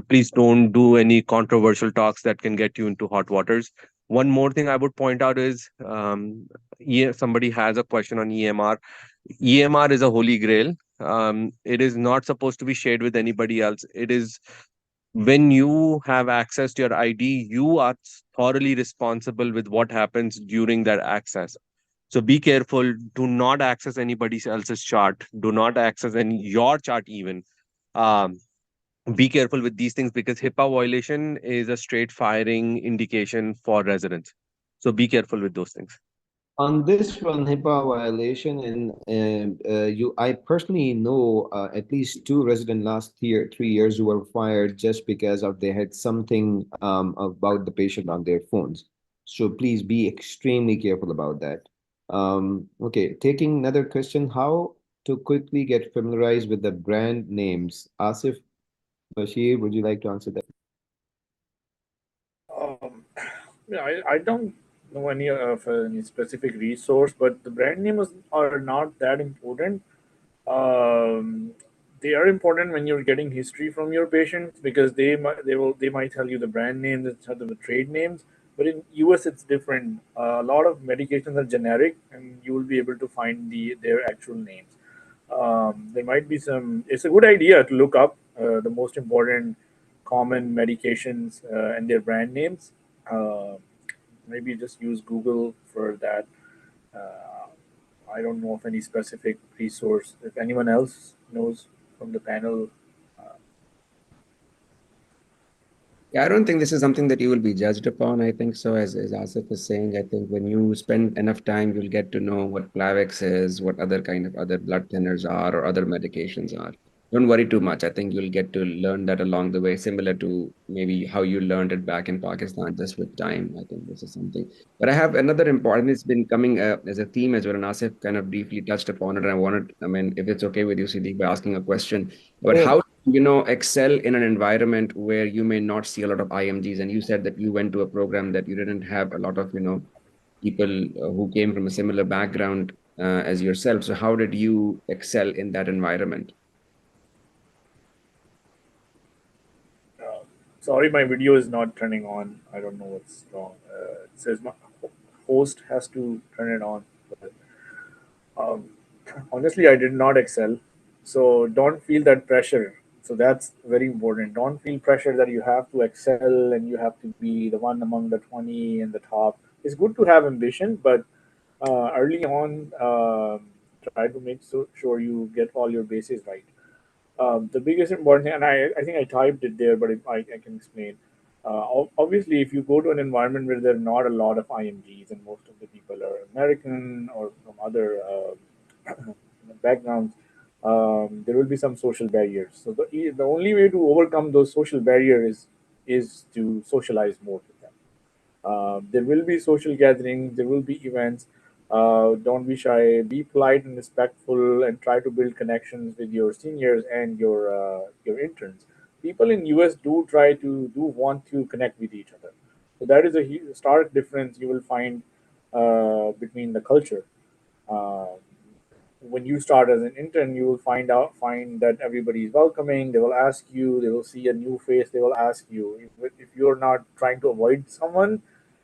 please don't do any controversial talks that can get you into hot waters. One more thing I would point out is somebody has a question on EMR. EMR is a holy grail. It is not supposed to be shared with anybody else. It is when you have access to your ID, you are thoroughly responsible with what happens during that access. So be careful. Do not access anybody else's chart. Do not access any your chart even. Um, be careful with these things because HIPAA violation is a straight firing indication for residents. So be careful with those things. On this one, HIPAA violation, I personally know at least two resident last year, 3 years who were fired just because of they had something about the patient on their phones. So please be extremely careful about that. Okay, taking another question, how to quickly get familiarized with the brand names? Asif, Bashir, would you like to answer that? Um, yeah, I don't know any of any specific resource, but the brand names are not that important. Um, they are important when you're getting history from your patients because they might tell you the brand names instead of the trade names. But in US, it's different. A lot of medications are generic, and you will be able to find their actual names. There might be some. It's a good idea to look up the most important common medications and their brand names. Uh, Maybe just use Google for that. Uh, I don't know of any specific resource. If anyone else knows from the panel, uh, Yeah, I don't think this is something that you will be judged upon. I think so, as Asif is saying, I think when you spend enough time, you'll get to know what Plavix is, what other kind of other blood thinners are, or other medications are. Don't worry too much. I think you'll get to learn that along the way, similar to maybe how you learned it back in Pakistan, just with time. I think this is something. But I have another important, it's been coming as a theme as well, and Asif kind of briefly touched upon it. And I wanted, I mean, if it's okay with you, Siddiq, by asking a question about Yeah. how excel in an environment where you may not see a lot of IMGs. And you said that you went to a program that you didn't have a lot of people who came from a similar background as yourself. So how did you excel in that environment? uh, sorry, my video is not turning on. I don't know what's wrong. It says my host has to turn it on. But, um, honestly, I did not excel. So don't feel that pressure. So that's very important. Don't feel pressure that you have to excel and you have to be the one among the 20 and the top. It's good to have ambition, but early on, try to make sure you get all your bases right. The biggest important thing, and I think I typed it there, but I can explain. Obviously, if you go to an environment where there are not a lot of IMGs and most of the people are American or from other backgrounds, there will be some social barriers. So the only way to overcome those social barriers is to socialize more with them. There will be social gatherings, there will be events. Don't be shy, be polite and respectful, and try to build connections with your seniors and your interns. People in US do want to connect with each other. So that is a stark difference you will find between the culture. Uh, when you start as an intern, you will find that everybody is welcoming. They will ask you. They will see a new face. They will ask you. If you're not trying to avoid someone,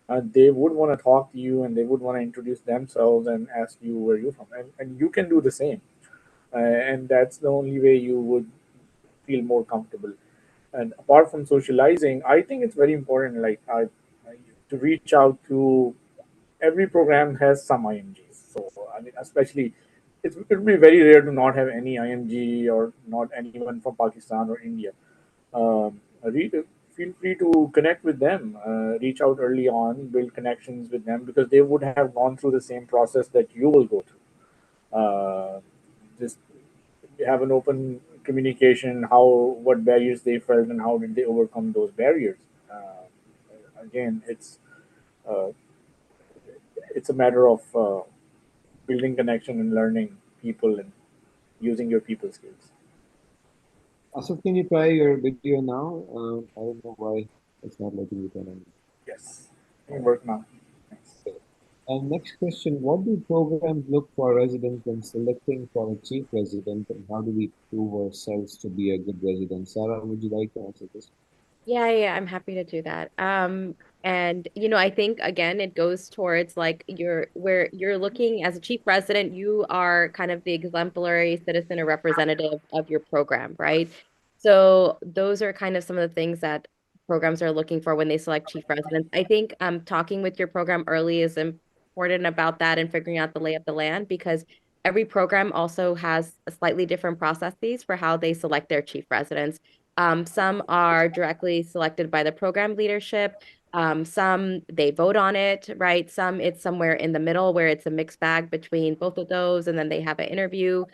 they would want to talk to you and they would want to introduce themselves and ask you where you're from. And you can do the same. And that's the only way you would feel more comfortable. And apart from socializing, I think it's very important. To reach out to every program has some IMGs. So I mean, especially it would be very rare to not have any IMG or not anyone from Pakistan or India. Feel free to connect with them. Reach out early on, build connections with them because they would have gone through the same process that you will go through. Just have an open communication. What barriers they felt and how did they overcome those barriers. Again, uh, it's a matter of building connection and learning people and using your people skills. Asif, can you try your video now? I don't know why it's not letting you turn on. Yes, it work now. Thanks. And next question, what do programs look for residents when selecting for a chief resident, and how do we prove ourselves to be a good resident? Sarah, would you like to answer this? Yeah, I'm happy to do that. And I think again, it goes towards like where you're looking as a chief resident, you are kind of the exemplary citizen or representative of your program, right? So those are kind of some of the things that programs are looking for when they select chief residents. I think talking with your program early is important about that and figuring out the lay of the land because every program also has a slightly different processes for how they select their chief residents. Some are directly selected by the program leadership. Some they vote on it, right? Some it's somewhere in the middle where it's a mixed bag between both of those, and then they have an interview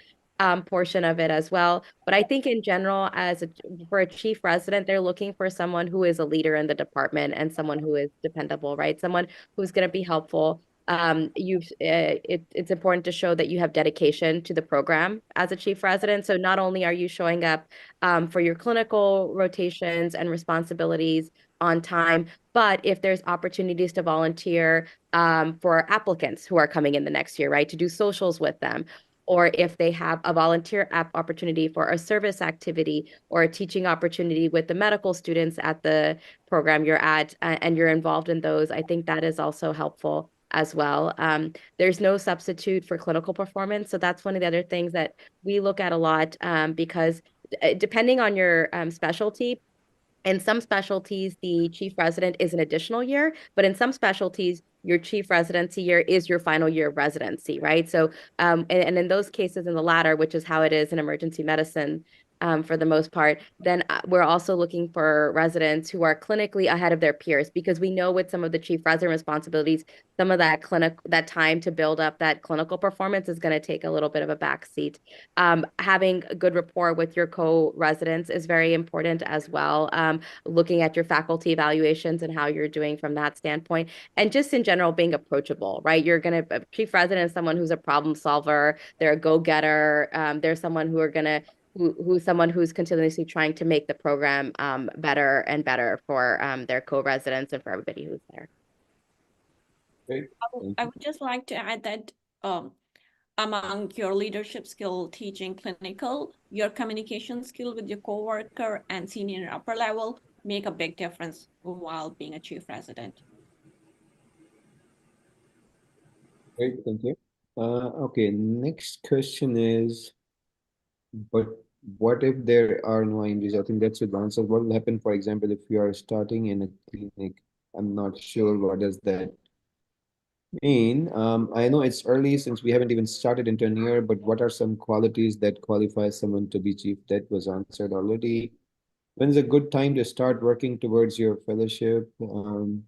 portion of it as well. But I think in general, for a chief resident, they're looking for someone who is a leader in the department and someone who is dependable, right? Someone who's going to be helpful. It's important to show that you have dedication to the program as a chief resident. So not only are you showing up for your clinical rotations and responsibilities on time. But if there's opportunities to volunteer for applicants who are coming in the next year, right, to do socials with them, or if they have a volunteer app opportunity for a service activity or a teaching opportunity with the medical students at the program you're at, and you're involved in those, I think that is also helpful as well. There's no substitute for clinical performance. So that's one of the other things that we look at a lot because depending on your specialty, in some specialties, the chief resident is an additional year, but in some specialties, your chief residency year is your final year of residency, right? So, and in those cases, in the latter, which is how it is in emergency medicine, for the most part, then we're also looking for residents who are clinically ahead of their peers because we know with some of the chief resident responsibilities, some of that time to build up that clinical performance is going to take a little bit of a backseat. Having a good rapport with your co-residents is very important as well. Looking at your faculty evaluations and how you're doing from that standpoint, and just in general being approachable, right? You're gonna chief resident is someone who's a problem solver. They're a go-getter. They're someone who are gonna who's someone who's continuously trying to make the program better and better for their co-residents and for everybody who's there. Great. I would just like to add that among your leadership skill, teaching clinical, your communication skill with your coworker and senior and upper level make a big difference while being a chief resident. Great, thank you. Okay, next question is, but what if there are no IMDs? I think that's the answer. What will happen, for example, if you are starting in a clinic? I'm not sure what does that mean. I know it's early since we haven't even started intern year, but what are some qualities that qualify someone to be chief? That was answered already. When's a good time to start working towards your fellowship?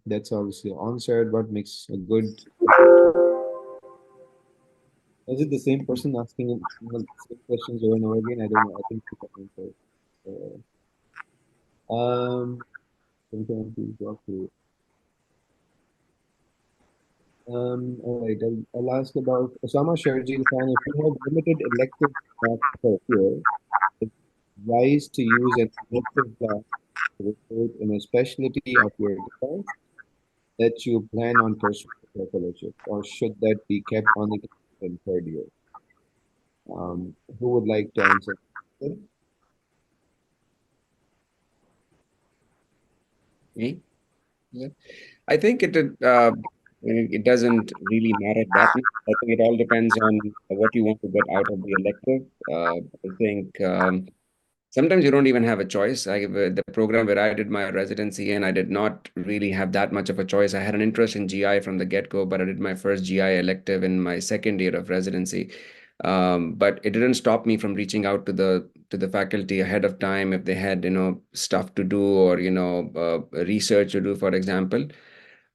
That's obviously answered. What makes a good... Is it the same person asking the same questions over and over again? I don't know. I think we can answer. Can you talk to... all right, I'll ask about Osama Sharjeel Khan. If you have limited elective class per year, it's wise to use an elective class to recruit in a specialty of your defense that you plan on pursuing for fellowship, or should that be kept only in third year? Who would like to answer? Me? Yeah. I think it doesn't really matter that much. I think it all depends on what you want to get out of the elective. I think sometimes you don't even have a choice. The program where I did my residency in, I did not really have that much of a choice. I had an interest in GI from the get-go, but I did my first GI elective in my second year of residency. But it didn't stop me from reaching out to the faculty ahead of time if they had, stuff to do or, research to do, for example.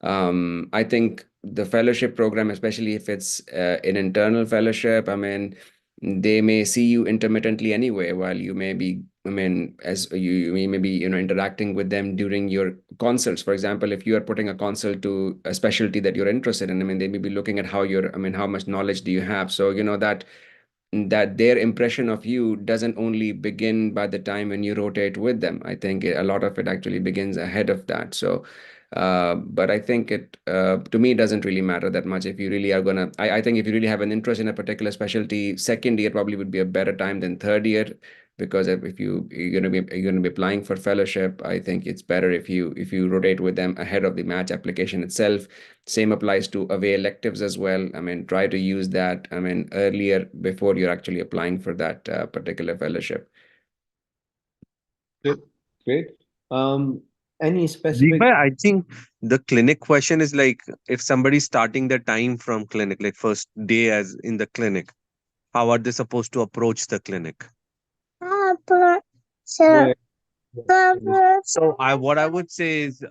I think the fellowship program, especially if it's an internal fellowship, I mean, they may see you intermittently anyway, while you may be, I mean, as you may be, interacting with them during your consults. For example, if you are putting a consult to a specialty that you're interested in, I mean, they may be looking at I mean, how much knowledge do you have? So, that their impression of you doesn't only begin by the time when you rotate with them. I think a lot of it actually begins ahead of that. So, but I think to me, it doesn't really matter that much. If you really are I think if you really have an interest in a particular specialty, second year probably would be a better time than third year, because if you're gonna be applying for fellowship, I think it's better if you rotate with them ahead of the match application itself. Same applies to away electives as well. I mean, try to use that, I mean, earlier before you're actually applying for that particular fellowship. Good. Great. Um, any specific? Deepak, I think the clinic question is like if somebody's starting the time from clinic, like first day as in the clinic, how are they supposed to approach the clinic? Yeah. So what I would say is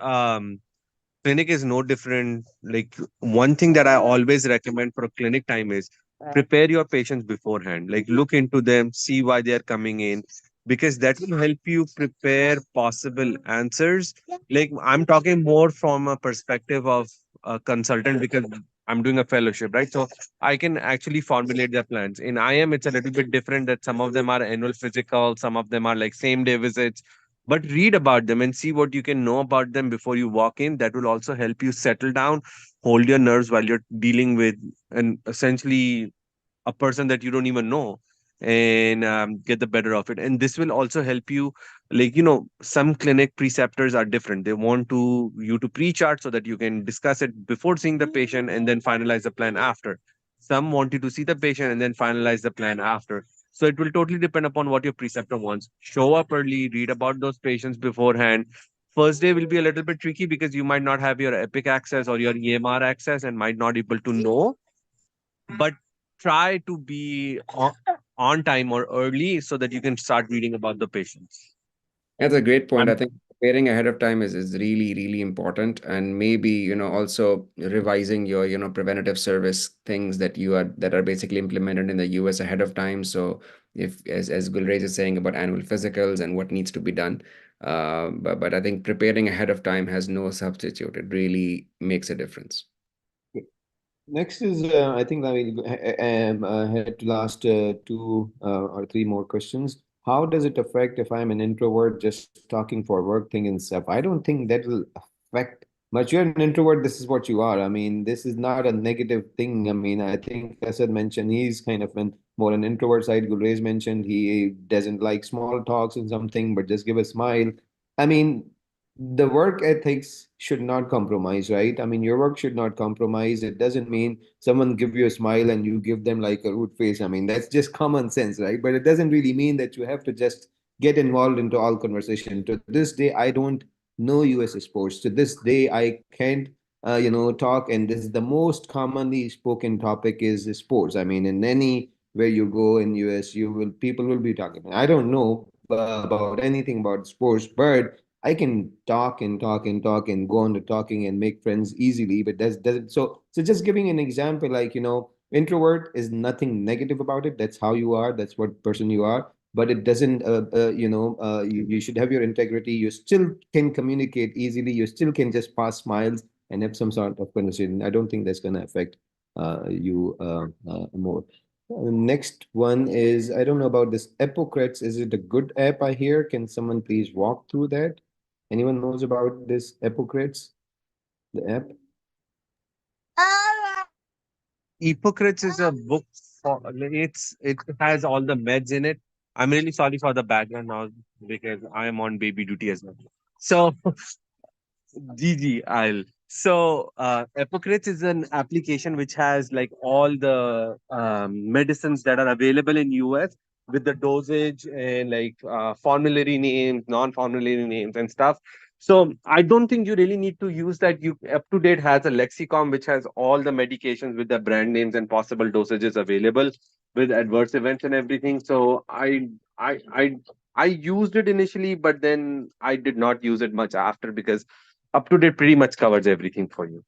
clinic is no different. Like one thing that I always recommend for clinic time is prepare your patients beforehand. Like look into them, see why they are coming in, because that will help you prepare possible answers. Like I'm talking more from a perspective of a consultant because I'm doing a fellowship, right? So I can actually formulate their plans. In IM, it's a little bit different that some of them are annual physical, some of them are like same day visits, but read about them and see what you can know about them before you walk in. That will also help you settle down, hold your nerves while you're dealing with an essentially a person that you don't even know, and get the better of it. And this will also help you, like some clinic preceptors are different. They want you to pre-chart so that you can discuss it before seeing the patient and then finalize the plan after. Some want you to see the patient and then finalize the plan after. So it will totally depend upon what your preceptor wants. Show up early, read about those patients beforehand. First day will be a little bit tricky because you might not have your Epic access or your EMR access and might not able to know, but try to be on time or early so that you can start reading about the patients. That's a great point. I I'm think preparing ahead of time is really, really important. And maybe, also revising your, preventative service things that are basically implemented in the US ahead of time. So if, as Gulrez is saying about annual physicals and what needs to be done. But I think preparing ahead of time has no substitute. It really makes a difference. Next is, I think I will head to last two or three more questions. How does it affect if I'm an introvert just talking for work thing and stuff? I don't think that will affect much. You're an introvert, this is what you are. I mean, this is not a negative thing. I mean, I think Asad mentioned he's kind of more an introvert side. Gulrez mentioned he doesn't like small talks and something, but just give a smile. I mean, the work ethics should not compromise, right? I mean, your work should not compromise. It doesn't mean someone give you a smile and you give them like a rude face. I mean, that's just common sense, right? But it doesn't really mean that you have to just get involved into all conversation. To this day, I don't know US sports. To this day, I can't, talk. And this is the most commonly spoken topic is sports. I mean, in any where you go in US, people will be talking. I don't know about anything about sports, but I can talk and talk and talk and go on to talking and make friends easily, but that doesn't. So just giving an example, like introvert is nothing negative about it. That's how you are. That's what person you are. But it doesn't. You should have your integrity. You still can communicate easily. You still can just pass smiles and have some sort of conversation. I don't think that's gonna affect you more. Next one is I don't know about this Epocrats. Is it a good app I hear? Can someone please walk through that? Anyone knows about this Epocrats, the app? Hippocrates is a book it has all the meds in it. I'm really sorry for the background now because I am on baby duty as well. So GG, I'll. So, Epocrit is an application which has like all the medicines that are available in US with the dosage and like formulary names, non-formulary names and stuff. So I don't think you really need to use that. You UpToDate has a lexicon which has all the medications with the brand names and possible dosages available with adverse events and everything. So I used it initially, but then I did not use it much after because UpToDate pretty much covers everything for you.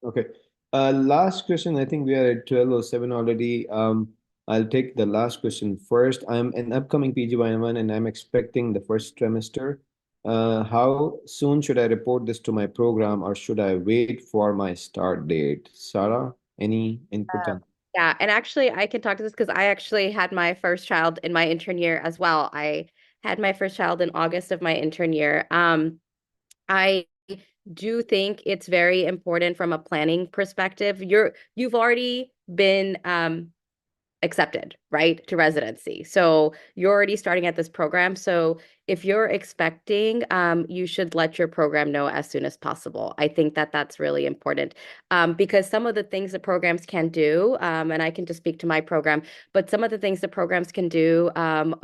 Okay. Last question. I think we are at 12:07 already. I'll take the last question first. I'm an upcoming PGY1 and I'm expecting the first trimester. How soon should I report this to my program or should I wait for my start date? Sarah, any input on? Yeah, and actually I can talk to this because I actually had my first child in my intern year as well. I had my first child in August of my intern year. I do think it's very important from a planning perspective. You've already been accepted, right, to residency. So you're already starting at this program. So if you're expecting, you should let your program know as soon as possible. I think that that's really important because some of the things the programs can do, and I can just speak to my program, but some of the things the programs can do,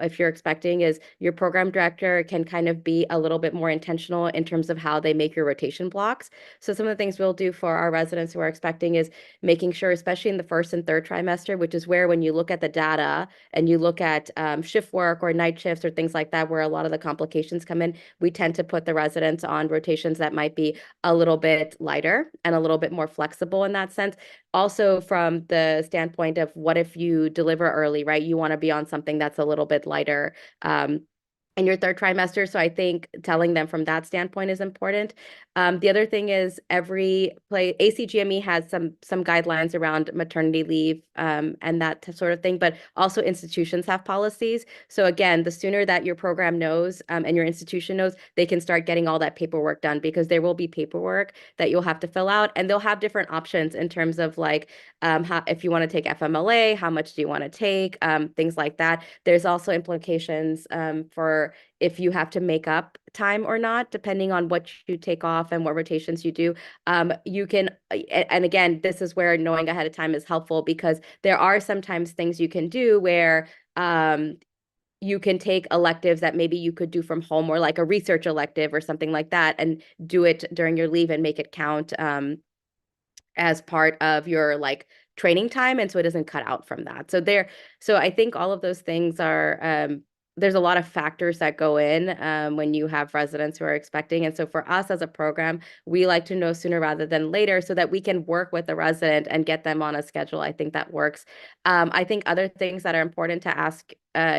if you're expecting, is your program director can kind of be a little bit more intentional in terms of how they make your rotation blocks. So some of the things we'll do for our residents who are expecting is making sure, especially in the first and third trimester, which is where when you look at the data and you look at shift work or night shifts or things like that, where a lot of the complications come in, we tend to put the residents on rotations that might be a little bit lighter and a little bit more flexible in that sense. Also, from the standpoint of what if you deliver early, right? You want to be on something that's a little bit lighter. In your third trimester. So I think telling them from that standpoint is important. The other thing is ACGME has some guidelines around maternity leave and that sort of thing, but also institutions have policies. So again, the sooner that your program knows and your institution knows, they can start getting all that paperwork done because there will be paperwork that you'll have to fill out and they'll have different options in terms of like if you want to take FMLA, how much do you want to take, things like that. There's also implications for if you have to make up time or not, depending on what you take off and what rotations you do. You can, and again, this is where knowing ahead of time is helpful because there are sometimes things you can do where you can take electives that maybe you could do from home or like a research elective or something like that and do it during your leave and make it count as part of your like training time. And so it doesn't cut out from that. So I think all of those things are, there's a lot of factors that go in when you have residents who are expecting. And so for us as a program, we like to know sooner rather than later so that we can work with the resident and get them on a schedule. I think that works. I think other things that are important to ask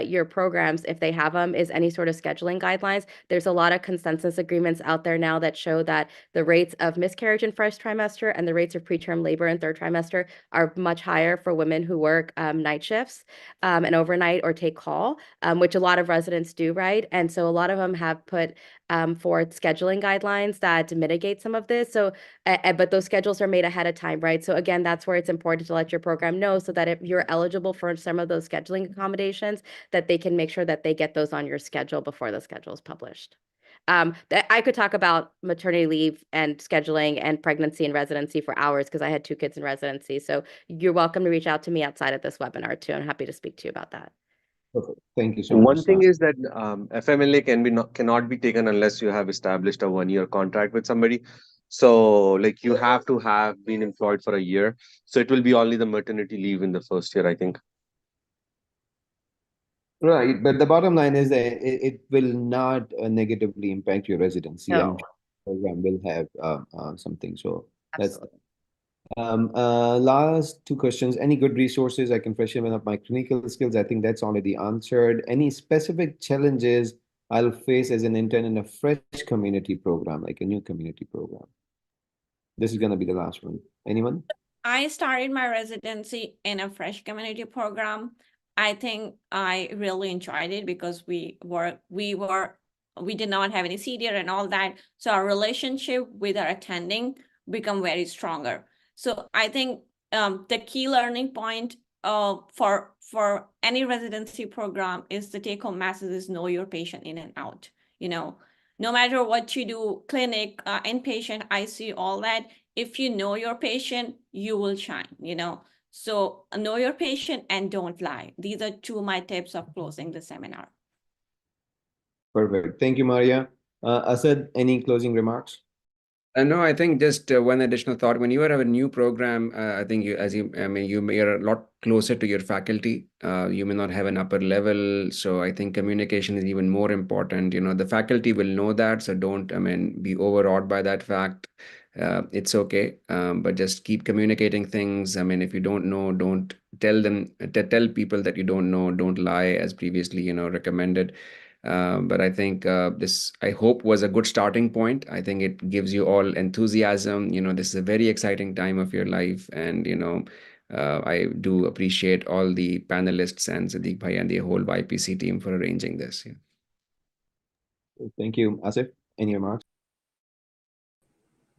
your programs, if they have them, is any sort of scheduling guidelines. There's a lot of consensus agreements out there now that show that the rates of miscarriage in first trimester and the rates of preterm labor in third trimester are much higher for women who work night shifts and overnight or take call, which a lot of residents do, right? And so a lot of them have put forth scheduling guidelines that mitigate some of this. So, but those schedules are made ahead of time, right? So again, that's where it's important to let your program know so that if you're eligible for some of those scheduling accommodations, that they can make sure that they get those on your schedule before the schedule is published. I could talk about maternity leave and scheduling and pregnancy and residency for hours because I had 2 kids in residency. So you're welcome to reach out to me outside of this webinar too. I'm happy to speak to you about that. Perfect. Thank you so much. One thing is that FMLA cannot be taken unless you have established a 1-year contract with somebody. So like you have to have been employed for a year. So it will be only the maternity leave in the first year, I think. Right, but the bottom line is that it will not negatively impact your residency. No. I'm sure the program will have something. So that's Absolutely. last 2 questions. Any good resources I can freshen up my clinical skills? I think that's already answered. Any specific challenges I'll face as an intern in a fresh community program, like a new community program? This is going to be the last one. Anyone? I started my residency in a fresh community program. I think I really enjoyed it because we did not have any senior and all that. So our relationship with our attending become very stronger. So I think the key learning point for any residency program is the take-home message is know your patient in and out. No matter what you do, clinic, inpatient, ICU, all that, if you know your patient, you will shine, So know your patient and don't lie. These are two of my tips of closing the seminar. Perfect. Thank you, Maria. Asad, any closing remarks? No, I think just one additional thought. When you are a new program, I think you're a lot closer to your faculty. You may not have an upper level, so I think communication is even more important. The faculty will know that, so don't, be overawed by that fact. It's okay, but just keep communicating things. If you don't know, don't tell them. Tell people that you don't know. Don't lie, as previously, recommended. But I think this, I hope, was a good starting point. I think it gives you all enthusiasm. This is a very exciting time of your life. And, I do appreciate all the panelists and Sadiq Bhai and the whole YPC team for arranging this. Yeah. Thank you. Asif, any remarks?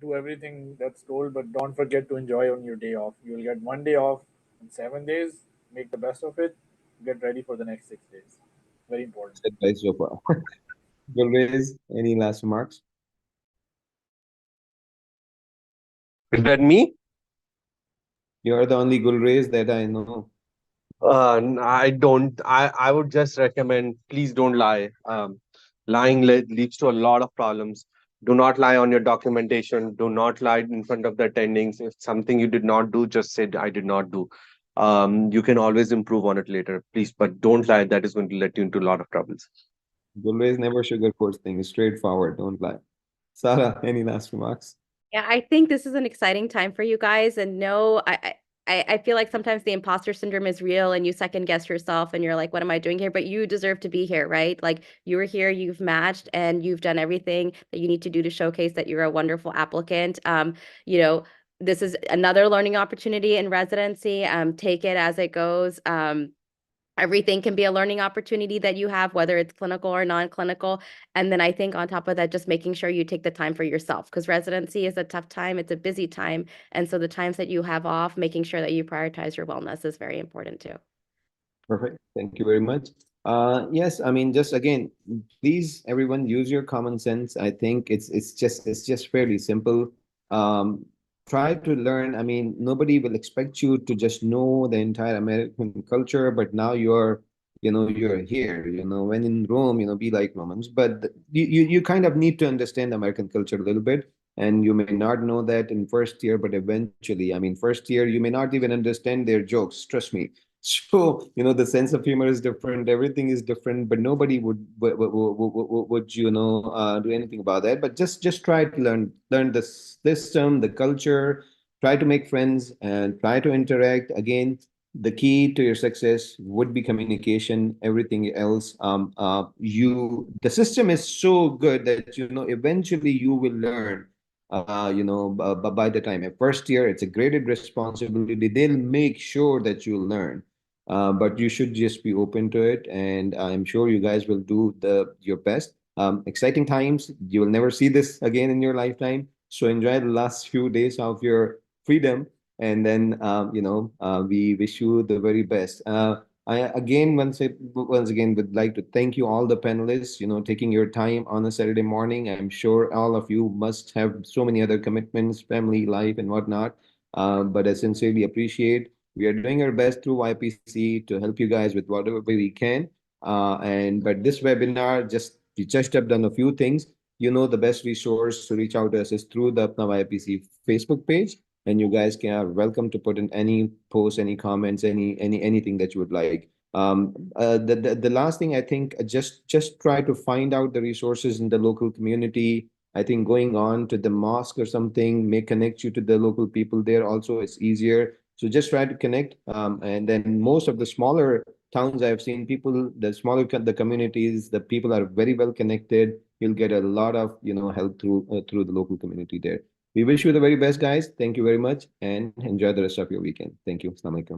Do everything that's told, but don't forget to enjoy on your day off. You'll get one day off in 7 days. Make the best of it. Get ready for the next 6 days. Very important. Advice so far. Gulrez, any last remarks? Is that me? You're the only Gulrez that I know. I don't. I would just recommend, please don't lie. Lying leads to a lot of problems. Do not lie on your documentation. Do not lie in front of the attendings. If something you did not do, just say, I did not do. You can always improve on it later, please, but don't lie. That is going to let you into a lot of troubles. Gulrez never sugarcoats things. Straightforward. Don't lie. Sarah, any last remarks? Yeah, I think this is an exciting time for you guys. And no, I feel like sometimes the imposter syndrome is real and you second guess yourself and you're like, what am I doing here? But you deserve to be here, right? Like you were here, you've matched, and you've done everything that you need to do to showcase that you're a wonderful applicant. This is another learning opportunity in residency. Take it as it goes. Everything can be a learning opportunity that you have, whether it's clinical or non-clinical. And then I think on top of that, just making sure you take the time for yourself, because residency is a tough time. It's a busy time. And so the times that you have off, making sure that you prioritize your wellness is very important too. Perfect. Thank you very much. Yes, just again, please everyone use your common sense. I think it's just fairly simple. Try to learn. Nobody will expect you to just know the entire American culture, but now you're here. When in Rome, be like Romans. But you kind of need to understand American culture a little bit. And you may not know that in first year, but eventually, first year, you may not even understand their jokes. Trust me. So, the sense of humor is different. Everything is different, but nobody would do anything about that. But just try to learn the system, the culture, try to make friends and try to interact. Again, the key to your success would be communication. Everything else, the system is so good that, eventually you will learn. By the time at first year, it's a graded responsibility. They'll make sure that you'll learn. But you should just be open to it, and I'm sure you guys will do your best. Exciting times. You will never see this again in your lifetime. So enjoy the last few days of your freedom, and then we wish you the very best. I again once again would like to thank you all the panelists. Taking your time on a Saturday morning. I'm sure all of you must have so many other commitments, family life, and whatnot. But I sincerely appreciate. We are doing our best through YPC to help you guys with whatever way we can. But this webinar, we just have done a few things. The best resource to reach out to us is through the Apna YPC Facebook page. And you guys are welcome to put in any posts, any comments, anything that you would like. The last thing, I think, just try to find out the resources in the local community. I think going on to the mosque or something may connect you to the local people there. Also, it's easier. So just try to connect. And then most of the smaller towns I've seen, the communities, the people are very well connected. You'll get a lot of help through the local community there. We wish you the very best, guys. Thank you very much, and enjoy the rest of your weekend. Thank you. Assalamu alaikum.